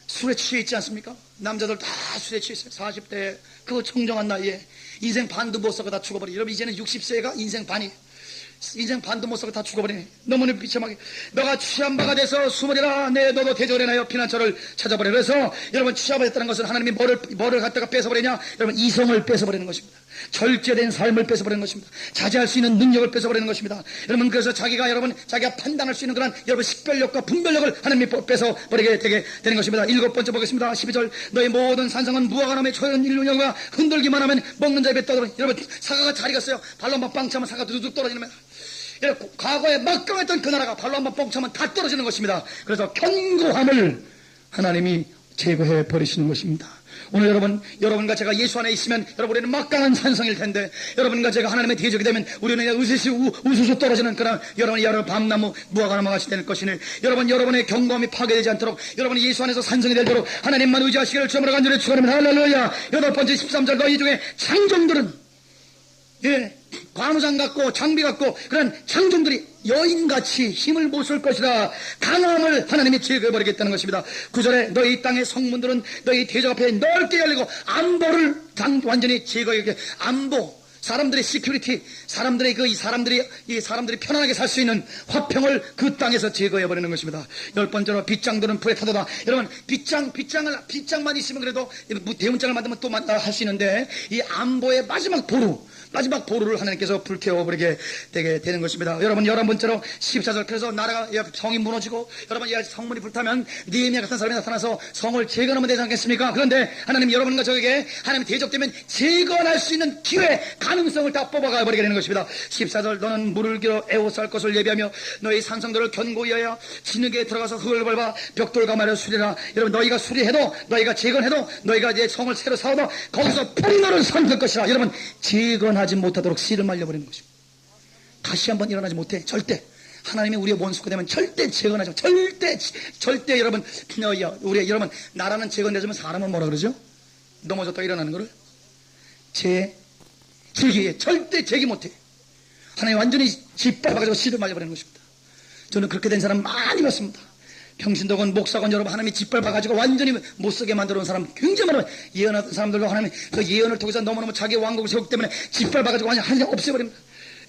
술에 취해 있지 않습니까? 남자들 다 술에 취해 있어요. 40대 그 청정한 나이에 인생 반도 못 써가 다 죽어버려. 여러분 이제는 60세가 인생 반도 못 써가 다 죽어버리네. 너무나 비참하게 너가 취한 바가 돼서 숨으리라. 네 너도 대적을 해나여 피난처를 찾아버려. 그래서 여러분 취하받았다는 것은 하나님이 뭐를 갖다가 뺏어버리냐? 여러분 이성을 뺏어버리는 것입니다. 절제된 삶을 뺏어버리는 것입니다. 자제할 수 있는 능력을 뺏어버리는 것입니다. 여러분 그래서 자기가 판단할 수 있는 그런 여러분 식별력과 분별력을 하나님이 뺏어버리게 되게 되는 것입니다. 일곱 번째 보겠습니다. 12절 너희 모든 산성은 무화과 나무의 초연 인륜형과 흔들기만 하면 먹는 자의 배 떠들어. 여러분 사과가 잘 익었어요. 발로 한번 빵 차면 사과가 두둑 떨어지는 거예요. 과거에 막강했던 그 나라가 발로 한번 뻥 차면 다 떨어지는 것입니다. 그래서 견고함을 하나님이 제거해 버리시는 것입니다. 오늘 여러분과 제가 예수 안에 있으면 여러분은 막강한 산성일 텐데 여러분과 제가 하나님의 대적이 되면 우리는 우수수 떨어지는 그런 여러분 밤나무 무화과나무 같이 될 것이니 여러분의 경고함이 파괴되지 않도록 여러분이 예수 안에서 산성이 되도록 하나님만 의지하시기를 주님으로 간절히 축원합니다. 할렐루야. 여덟 번째 13절 너희 중에 장정들은 관우장 같고 장비 같고 그런 장정들이 여인같이 힘을 못 쓸 것이다. 강함을 하나님이 제거해버리겠다는 것입니다. 9절에 너희 땅의 성문들은 너희 대적 앞에 넓게 열리고 안보를 완전히 제거해. 안보 사람들의 시큐리티 사람들이 편안하게 살 수 있는 화평을 그 땅에서 제거해버리는 것입니다. 열 번째로 빗장들은 불에 타도다. 여러분 빗장만 있으면 그래도 대문장을 만들면 또 할 수 있는데 이 안보의 마지막 보루를 하나님께서 불태워버리게 되게 되는 것입니다. 여러분 11번째로 14절 그래서 나라가 성이 무너지고 여러분 성문이 불타면 느헤미야 같은 사람이 나타나서 성을 재건하면 되지 않겠습니까? 그런데 하나님 여러분과 저에게 하나님 대적되면 재건할 수 있는 기회 가능성을 다 뽑아가 버리게 되는 것입니다. 14절 너는 물을 길어 에워쌀 것을 예비하며 너희 산성들을 견고히 하여 진흙에 들어가서 흙을 밟아 벽돌과 말을 수리라. 여러분 너희가 수리해도 너희가 재건해도 너희가 이제 성을 새로 쌓아도 거기서 풀이 너를 삼킬 것이라. 여러분 재건하지 못하도록 씨를 말려버리는 것입니다. 다시 한번 일어나지 못해. 절대 하나님이 우리의 원수가 되면 절대 재건하지 절대 여러분, 우리 여러분, 나라는 재건되지만 사람은 뭐라 그러죠? 넘어졌다가 일어나는 거를 재기, 절대 재기 못해. 하나님 완전히 짓밟아가지고 씨를 말려버리는 것입니다. 저는 그렇게 된 사람 많이 봤습니다. 평신도건, 목사건 여러분, 하나님이 짓밟아가지고 완전히 못쓰게 만들어 놓은 사람 굉장히 많아요. 예언하던 사람들도 하나님이 그 예언을 통해서 너무너무 자기 왕국을 세우기 때문에 짓밟아가지고 완전히 하나님 없애버립니다.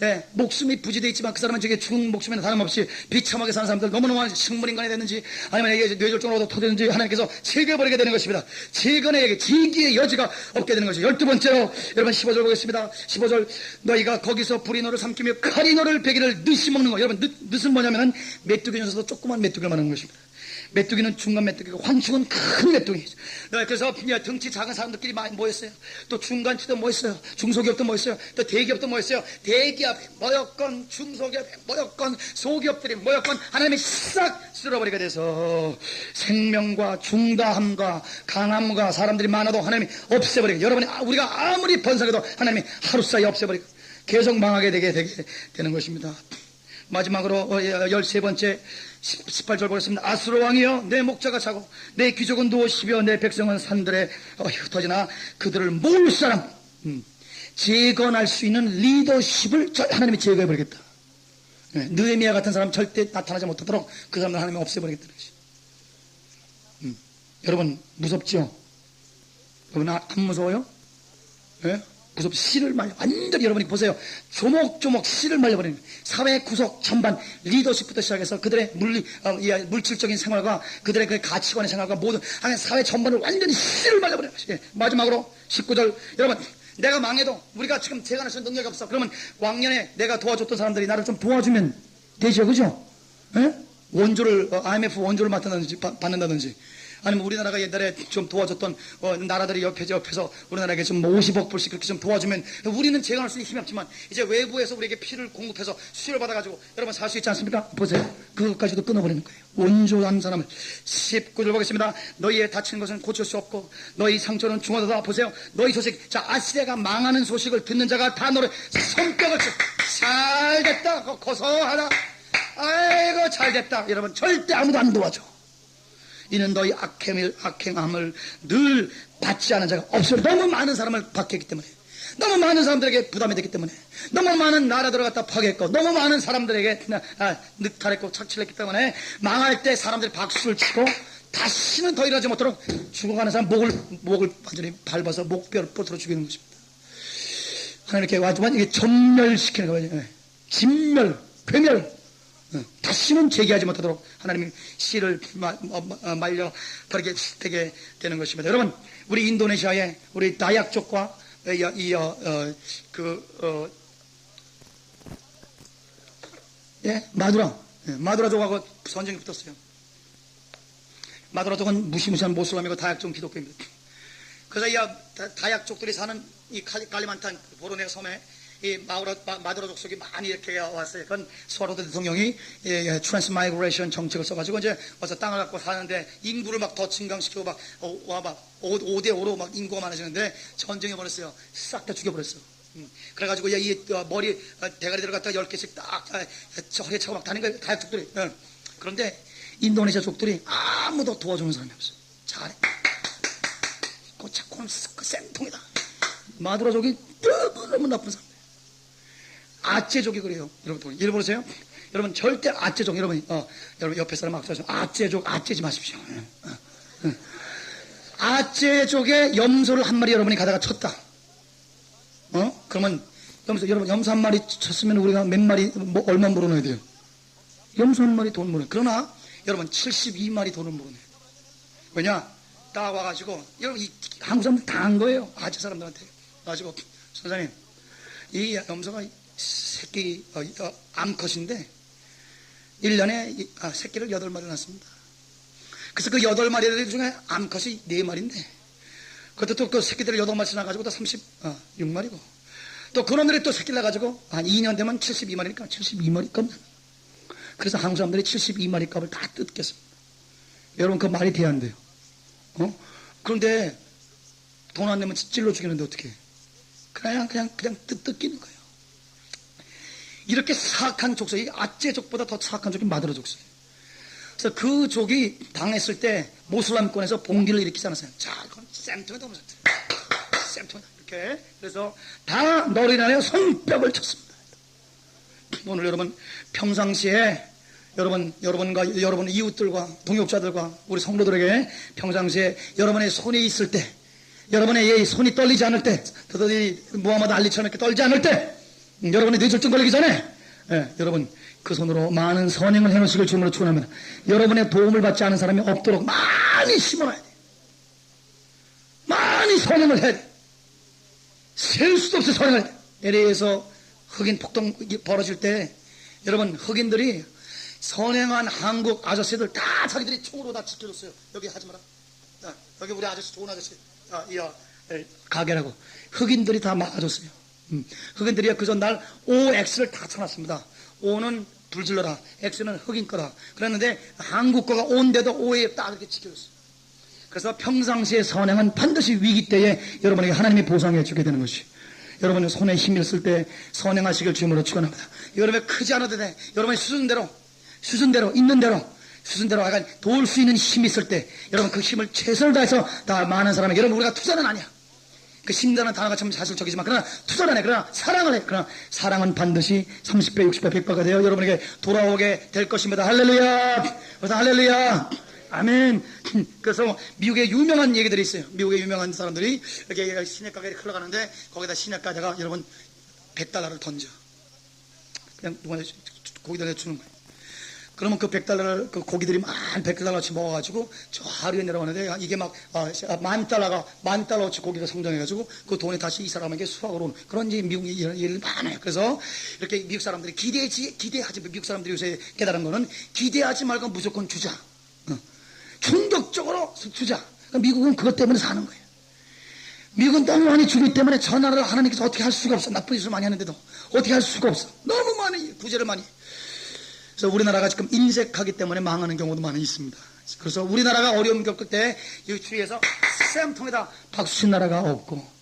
예, 목숨이 부지되어 있지만 그 사람은 저게 죽은 목숨에는 다름없이 비참하게 사는 사람들, 너무너무 식물인간이 됐는지 아니면 이게 뇌졸중으로도 터졌는지 하나님께서 제거해버리게 되는 것입니다. 재건의 지기의 여지가 없게 되는 것이죠. 12번째로 여러분 15절 보겠습니다. 15절, 너희가 거기서 불이 너를 삼키며 칼이 너를 베기를 늦이 먹는 거. 여러분 늦은 뭐냐면은 메뚜기 중에서도 조그만 메뚜기를 말하는 것입니다. 메뚜기는 중간 메뚜기고 황충은 큰 메뚜기. 그래서 등치 작은 사람들끼리 많이 모였어요. 또 중간치도 모였어요. 중소기업도 모였어요. 또 대기업도 모였어요. 대기업 모였건 중소기업 모였건 소기업들이 모였건 하나님이 싹 쓸어버리게 돼서 생명과 중다함과 강함과 사람들이 많아도 하나님이 없애버리고, 여러분이 우리가 아무리 번성해도 하나님이 하루 사이에 없애버리고 계속 망하게 되게 되는 것입니다. 마지막으로 13번째 18절 보겠습니다. 아수르 왕이여, 내 목자가 자고 내 귀족은 누워시며 내 백성은 산들에 흩어지나 그들을 모을 사람, 재건할 수 있는 리더십을 하나님이 제거해버리겠다. 느헤미야 같은 사람 절대 나타나지 못하도록 그 사람을 하나님이 없애버리겠다는 것이. 여러분 무섭죠? 여러분 안 무서워요? 예? 무섭, 씨를 말려, 완전히 여러분이 보세요. 조목조목 씨를 말려버리는 사회 구속 전반, 리더십부터 시작해서 그들의 물질적인 생활과 그들의 그 가치관의 생활과 모든 사회 전반을 완전히 씨를 말려버리는 것이. 마지막으로 19절, 여러분 내가 망해도 우리가 지금 재건할 수 있는 능력이 없어. 그러면 왕년에 내가 도와줬던 사람들이 나를 좀 도와주면 되죠, 그죠? 예? 원조를 IMF 원조를 받는다든지 아니면 우리나라가 옛날에 좀 도와줬던 나라들이 옆에서 우리나라에게 좀 50억 불씩 그렇게 좀 도와주면 우리는 재건할 수 있는 힘이 없지만 이제 외부에서 우리에게 피를 공급해서 수혈을 받아가지고 여러분 살 수 있지 않습니까? 보세요. 그것까지도 끊어버리는 거예요. 원조한 사람을. 19절 보겠습니다. 너희의 다친 것은 고칠 수 없고 너희 상처는 중하다. 보세요. 너희 소식, 자, 아시리아가 망하는 소식을 듣는 자가 다 너를 손뼉을 쳐. 잘됐다. 고소하다. 아이고 잘됐다. 여러분 절대 아무도 안 도와줘. 이는 너희 악행함을 늘 받지 않은 자가 없어요. 너무 많은 사람을 받게 했기 때문에, 너무 많은 사람들에게 부담이 됐기 때문에, 너무 많은 나라들을 갖다 파괴했고, 너무 많은 사람들에게 늑탈했고 착취했기 때문에 망할 때 사람들이 박수를 치고 다시는 더 일하지 못하도록 죽어가는 사람 목을 완전히 밟아서 목뼈를 부러뜨려 죽이는 것입니다. 하나님께 완전 이게 전멸시키는 거예요. 진멸, 괴멸. 다시는 재기하지 못하도록 하나님이 씨를 말려 버리게 되게 되는 것입니다. 여러분, 우리 인도네시아의 우리 다약족과 마두라족하고 전쟁이 붙었어요. 마두라족은 무시무시한 모슬람이고 다약족은 기독교입니다. 그래서 이 다약족들이 사는 이 칼리만탄 보르네오 섬에 이 마두라족 속이 많이 이렇게 왔어요. 그건 수아르도 대통령이 트랜스마이그레이션 정책을 써가지고 이제 와서 땅을 갖고 사는데 인구를 막 더 증강시키고 막 5대5로 막 인구가 많아지는데 전쟁해 버렸어요. 싹 다 죽여버렸어. 그래가지고 이 머리 대가리 들어갔다가 10개씩 딱 허리에 차고 막 다니는 거예요. 다약족들이. 그런데 인도네시아 족들이 아무도 도와주는 사람이 없어. 잘해. 고차콘 생통이다. 마두라족이 너무 나쁜 사람. 아째족이 그래요. 여러분, 이리 보세요. 여러분, 절대 아째족, 여러분 옆에 사람 악수하시죠. 아째족, 아째지 마십시오. 아째족의 염소를 한 마리 여러분이 가다가 쳤다. 그러면, 여러분, 염소 한 마리 쳤으면 우리가 몇 마리, 얼마 물어넣어야 돼요? 염소 한 마리 돈 물어넣어요. 그러나, 여러분, 72마리 돈을 물어넣어요. 왜냐? 딱 와가지고, 여러분, 한국 사람들 다 한 거예요. 아재 사람들한테. 와가지고, 선생님, 이 염소가 새끼 암컷인데 1년에 새끼를 8마리 낳습니다. 그래서 그 8마리 중에 암컷이 4마리인데 그것도 또 그 새끼들을 8마리씩 낳아가지고 또 36마리고 또 그놈들이 또 새끼를 낳아가지고 한 2년 되면 72마리니까 72마리 값. 그래서 한국 사람들이 72마리 값을 다 뜯겠습니다. 여러분 그 말이 돼야 안 돼요. 그런데 돈 안 내면 찔러 죽이는데 어떻게 해? 그냥 뜯기는 거예요. 이렇게 사악한 족속이 아제족보다 더 사악한 족이 마드로 족속이에요. 그래서 그 족이 당했을 때 모슬람권에서 봉기를 일으키지 않았어요. 자, 이건 쌤통에다 오면서 쌤통에다 이렇게. 그래서 다 너리나라에 손뼉을 쳤습니다. 오늘 여러분 평상시에 여러분과 여러분 이웃들과 동역자들과 우리 성도들에게 평상시에 여러분의 손이 있을 때, 여러분의 손이 떨리지 않을 때, 더더이 무하마드 알리처럼 이렇게 떨지 않을 때, 여러분이 뇌졸중 걸리기 전에, 여러분 그 손으로 많은 선행을 해놓으시길 주님으로 축원합니다. 여러분의 도움을 받지 않은 사람이 없도록 많이 심어놔야 돼요. 많이 선행을 해야 돼요. 셀 수도 없이 선행을 해야 돼요. LA에서 흑인 폭동 벌어질 때 여러분 흑인들이 선행한 한국 아저씨들 다 자기들이 총으로 다 지켜줬어요. 여기 하지 마라. 여기 우리 아저씨 좋은 아저씨. 가게라고. 흑인들이 다 막아줬어요. 흑인들이 그 전날 OX를 다 쳐놨습니다. O는 불질러라. X는 흑인 거다. 그랬는데 한국 거가 O인데도 O에 딱 이렇게 지켜줬어요. 그래서 평상시에 선행은 반드시 위기 때에 여러분에게 하나님이 보상해 주게 되는 것이. 여러분의 손에 힘을 쓸 때 선행하시길 주님으로 축원합니다. 여러분의 크지 않아도 돼. 여러분의 수준대로 있는 대로 약간 도울 수 있는 힘이 있을 때 여러분 그 힘을 최선을 다해서 다 많은 사람에게, 여러분 우리가 투자는 아니야. 그 힘다는 단어가 참 사실적이지만 그러나 투자는 해. 그러나 사랑을 해. 그러나 사랑은 반드시 30배 60배 100배가 되어 여러분에게 돌아오게 될 것입니다. 할렐루야. 그래서 할렐루야. 아멘. 그래서 미국에 유명한 얘기들이 있어요. 미국에 유명한 사람들이 이렇게 시내가게 흘러가는데 거기다 시내가다가 여러분 $100를 던져. 그냥 누구한테 고기다 주는 거예요. 그러면 그 $100, 그 고기들이 만 $100달러치 먹어가지고 저 하루에 내려가는데 이게 막 $10,000어치 고기가 성장해가지고 그 돈이 다시 이 사람에게 수확으로 오는 그런 이제 미국 일 많아요. 그래서 이렇게 미국 사람들이 기대하지, 미국 사람들이 요새 깨달은 거는 기대하지 말고 무조건 주자. 충격적으로 주자. 미국은 그것 때문에 사는 거예요. 미국은 너무 많이 주기 때문에 저 나라를 하나님께서 어떻게 할 수가 없어. 나쁜 짓을 많이 하는데도 어떻게 할 수가 없어. 너무 많이 구제를 많이. 그래서 우리나라가 지금 인색하기 때문에 망하는 경우도 많이 있습니다. 그래서 우리나라가 어려움 겪을 때 이 주위에서 쌤통에다 박수 친 나라가 없고,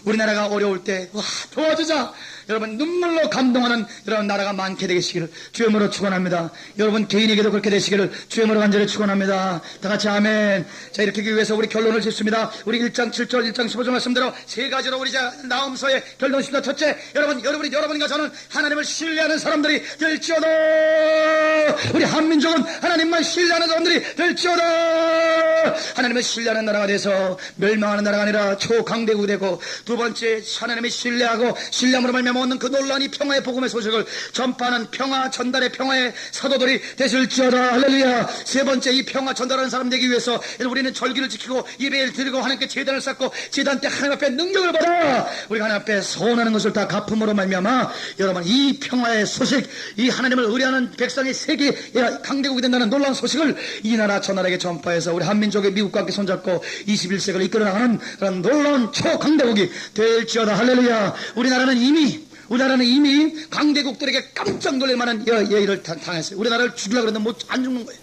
우리나라가 어려울 때 와 도와주자 여러분 눈물로 감동하는 이런 나라가 많게 되시기를 주님으로 축원합니다. 여러분 개인에게도 그렇게 되시기를 주님으로 간절히 축원합니다. 다 같이 아멘. 자, 이렇게 하기 위해서 우리 결론을 짓습니다. 우리 1장 7절 1장 15절 말씀대로 세 가지로 우리 나음서의 결론을 짓습니다. 첫째, 여러분과 저는 하나님을 신뢰하는 사람들이 될지어다. 우리 한민족은 하나님만 신뢰하는 사람들이 될지어다. 하나님을 신뢰하는 나라가 돼서 멸망하는 나라가 아니라 초강대국이 되고, 두 번째, 하나님을 신뢰하고 신뢰함으로 말미암아 얻는 그 놀라운 이 평화의 복음의 소식을 전파하는 평화 전달의 평화의 사도들이 되실지어다. 할렐루야. 세 번째, 이 평화 전달하는 사람 되기 위해서 우리는 절기를 지키고 예배를 드리고 하나님께 제단을 쌓고 제단 때 하나님 앞에 능력을 받아 우리가 하나님 앞에 소원하는 것을 다 갚음으로 말미암아 여러분 이 평화의 소식, 이 하나님을 의뢰하는 백성의 세계 강대국이 된다는 놀라운 소식을 이 나라 저 나라에게 전파해서 우리 한민족의 미국과 함께 손잡고 21세기를 이끌어 나가는 그런 놀라운 초강대국이 될지어다. 할렐루야. 우리나라는 이미 강대국들에게 깜짝 놀랄 만한 예의를 당했어요. 우리나라를 죽이려고 그랬는데 안 죽는 거예요.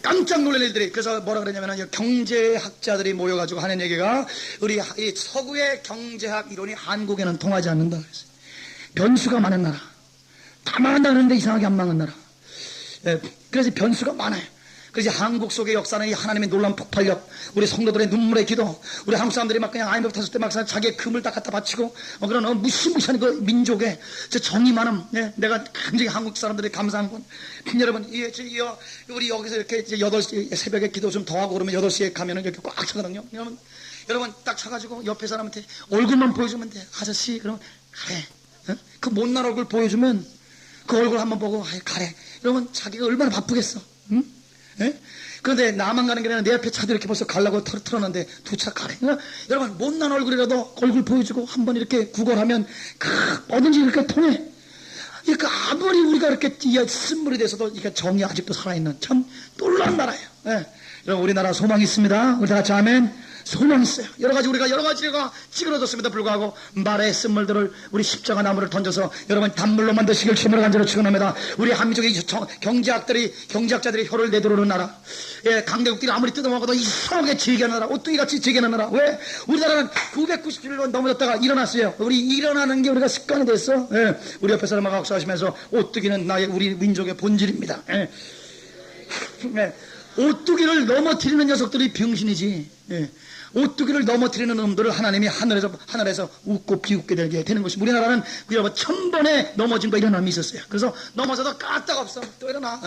깜짝 놀랄 일들이. 그래서 뭐라 그러냐면 경제학자들이 모여가지고 하는 얘기가 우리 이 서구의 경제학 이론이 한국에는 통하지 않는다 그랬어요. 변수가 많은 나라, 다 망한다 그러는데 이상하게 안 망한 나라. 그래서 변수가 많아요. 그래서 한국 속의 역사는 이 하나님의 놀라운 폭발력, 우리 성도들의 눈물의 기도, 우리 한국 사람들이 막 그냥 IMF 탔을 때 막 자기의 금을 다 갖다 바치고 그런 무시무시한 그 민족의 저 정이 많음. 내가 굉장히 한국 사람들이 감사한 건 여러분 우리 여기서 이렇게 8시 새벽에 기도 좀 더 하고 그러면 8시에 가면은 이렇게 꽉 차거든요. 여러분 딱 차가지고 옆에 사람한테 얼굴만 보여주면 돼. 아저씨 그럼 가래. 그 못난 얼굴 보여주면 그 얼굴 한번 보고 가래. 여러분 자기가 얼마나 바쁘겠어. 응? 그런데 나만 가는 게 아니라 내 앞에 차도 이렇게 벌써 가려고 틀어놨는데 두 차 가래. 여러분 못난 얼굴이라도 얼굴 보여주고 한번 이렇게 구걸하면 뭐든지 이렇게 통해. 그러니까 아무리 우리가 이렇게 쓴물이 돼서도 이게 정이 아직도 살아있는 참 놀라운 나라예요. 여러분 우리나라 소망이 있습니다. 우리 다 같이 아멘. 소망이 있어요. 여러 가지가 찌그러졌음에도 불구하고 말의 쓴물들을 우리 십자가 나무를 던져서 여러분 단물로 만드시길 주님으로 간절히 축원합니다. 우리 한민족의 경제학자들이 혀를 내두르는 나라, 예, 강대국들이 아무리 뜯어먹어도 이상하게 즐기는 나라, 오뚜기같이 즐기는 나라. 왜? 우리나라는 997년 넘어졌다가 일어났어요. 우리 일어나는 게 우리가 습관이 됐어. 예, 우리 옆에 사람하고 악수하시면서 오뚜기는 우리 민족의 본질입니다. 예. 예. 오뚜기를 넘어뜨리는 녀석들이 병신이지. 예. 오뚜기를 넘어뜨리는 놈들을 하나님이 하늘에서 웃고 비웃게 되는 것이. 우리나라는 여러분 1000번에 넘어진 거 일어남이 있었어요. 그래서 넘어져도 까딱 없어. 또 일어나.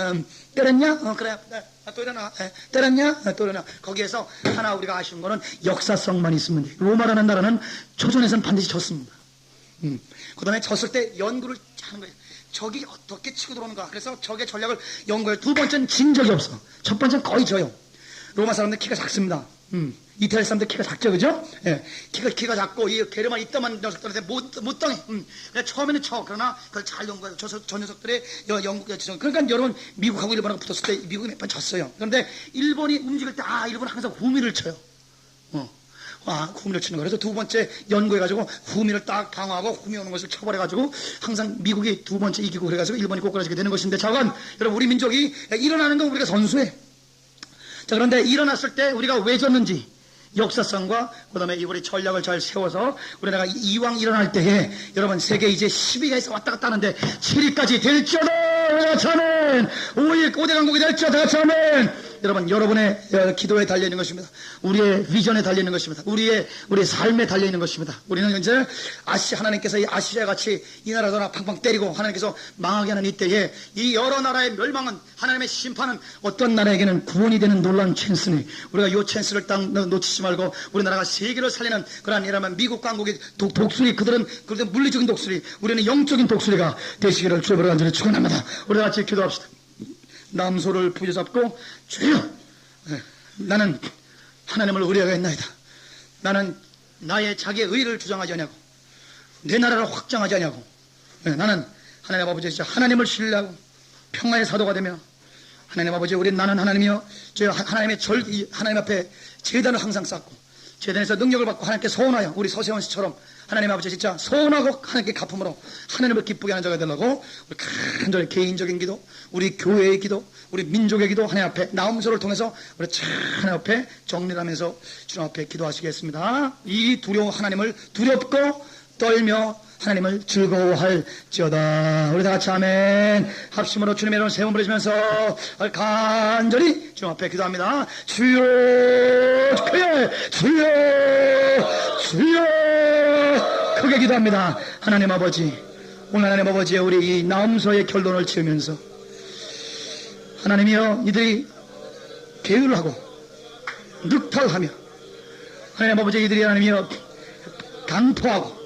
때렸냐? 그래. 또 일어나. 때렸냐? 또 일어나. 거기에서 하나 우리가 아쉬운 거는 역사성만 있으면 돼. 로마라는 나라는 초전에서는 반드시 졌습니다. 그 다음에 졌을 때 연구를 하는 거예요. 적이 어떻게 치고 들어오는가. 그래서 적의 전략을 연구해요. 두 번째는 진 적이 없어. 첫 번째는 거의 져요. 로마 사람들 키가 작습니다. 이태리 사람들 키가 작죠, 그죠? 예. 키가 작고, 이 게르만 이따만 녀석들한테 못 당해. 그러니까 처음에는 그러나 그걸 잘 연구해요. 저 녀석들의 연구가 그러니까 여러분, 미국하고 일본하고 붙었을 때 미국이 몇 번 졌어요. 그런데 일본이 움직일 때, 일본은 항상 후미를 쳐요. 후미를 치는 거예요. 그래서 두 번째 연구해가지고 후미를 딱 방어하고 후미 오는 것을 쳐버려가지고 항상 미국이 두 번째 이기고 그래가지고 일본이 꼬꾸라지게 되는 것인데, 자관 여러분, 우리 민족이 일어나는 건 우리가 선수해. 자, 그런데 일어났을 때 우리가 왜 졌는지 역사성과 그 다음에 우리 전략을 잘 세워서 우리나라가 이왕 일어날 때에 여러분 세계 이제 12위에서 왔다 갔다 하는데 7위까지 될지어다 저는 5대 강국이 될지어다 저는 여러분 여러분의 기도에 달려있는 것입니다. 우리의 비전에 달려있는 것입니다. 우리의 삶에 달려있는 것입니다. 우리는 이제 하나님께서 이 아시아 같이 이 나라더나 팡팡 때리고 하나님께서 망하게 하는 이때에 이 여러 나라의 멸망은 하나님의 심판은 어떤 나라에게는 구원이 되는 놀라운 찬스니 우리가 이 찬스를 딱 놓치지 말고 우리나라가 세계를 살리는 그러한 이라면 미국 강국의 독수리 그들은 물리적인 독수리 우리는 영적인 독수리가 되시기를 주님으로 간절히 축원합니다. 우리 같이 기도합시다. 남소를 부여잡고 주여 나는 하나님을 의뢰하겠나이다. 나는 나의 자기의 의를 주장하지 않냐고 내 나라를 확장하지 않냐고 나는 하나님 아버지 진짜 하나님을 신뢰하고 평화의 사도가 되며 하나님 아버지 나는 하나님이여 하나님 앞에 제단을 항상 쌓고 제단에서 능력을 받고 하나님께 소원하여 우리 서세원 씨처럼 하나님 아버지 진짜 소원하고 하나님께 갚음으로 하나님을 기쁘게 하는 자가 되려고 우리 간절히 개인적인 기도 우리 교회의 기도 우리 민족의 기도 하나님 앞에 나음소를 통해서 우리 하나님 앞에 정리하면서 주님 앞에 기도하시겠습니다. 이 하나님을 두렵고 떨며 하나님을 즐거워할지어다. 우리 다 같이 아멘 합심으로 주님의 이름을 세 번 부르시면서 간절히 주님 앞에 기도합니다. 주여 크게 기도합니다. 하나님 아버지 오늘 하나님 아버지의 우리 이 나음소의 결론을 지으면서 하나님이여 이들이 계율하고 늑탈하며 하나님 아버지 이들이 하나님이여 강포하고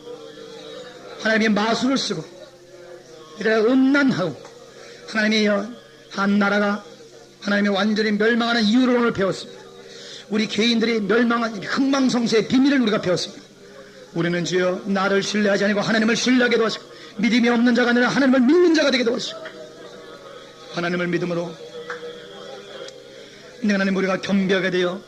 하나님의 마술을 쓰고 이들의 음란하고 하나님이여 한 나라가 하나님의 완전히 멸망하는 이유를 오늘 배웠습니다. 우리 개인들이 멸망한 흥망성쇠의 비밀을 우리가 배웠습니다. 우리는 주여 나를 신뢰하지 아니고 하나님을 신뢰하게 도와주시고 믿음이 없는 자가 아니라 하나님을 믿는 자가 되게 도와주시고 하나님을 믿음으로 하나님 우리가 겸비하게 되어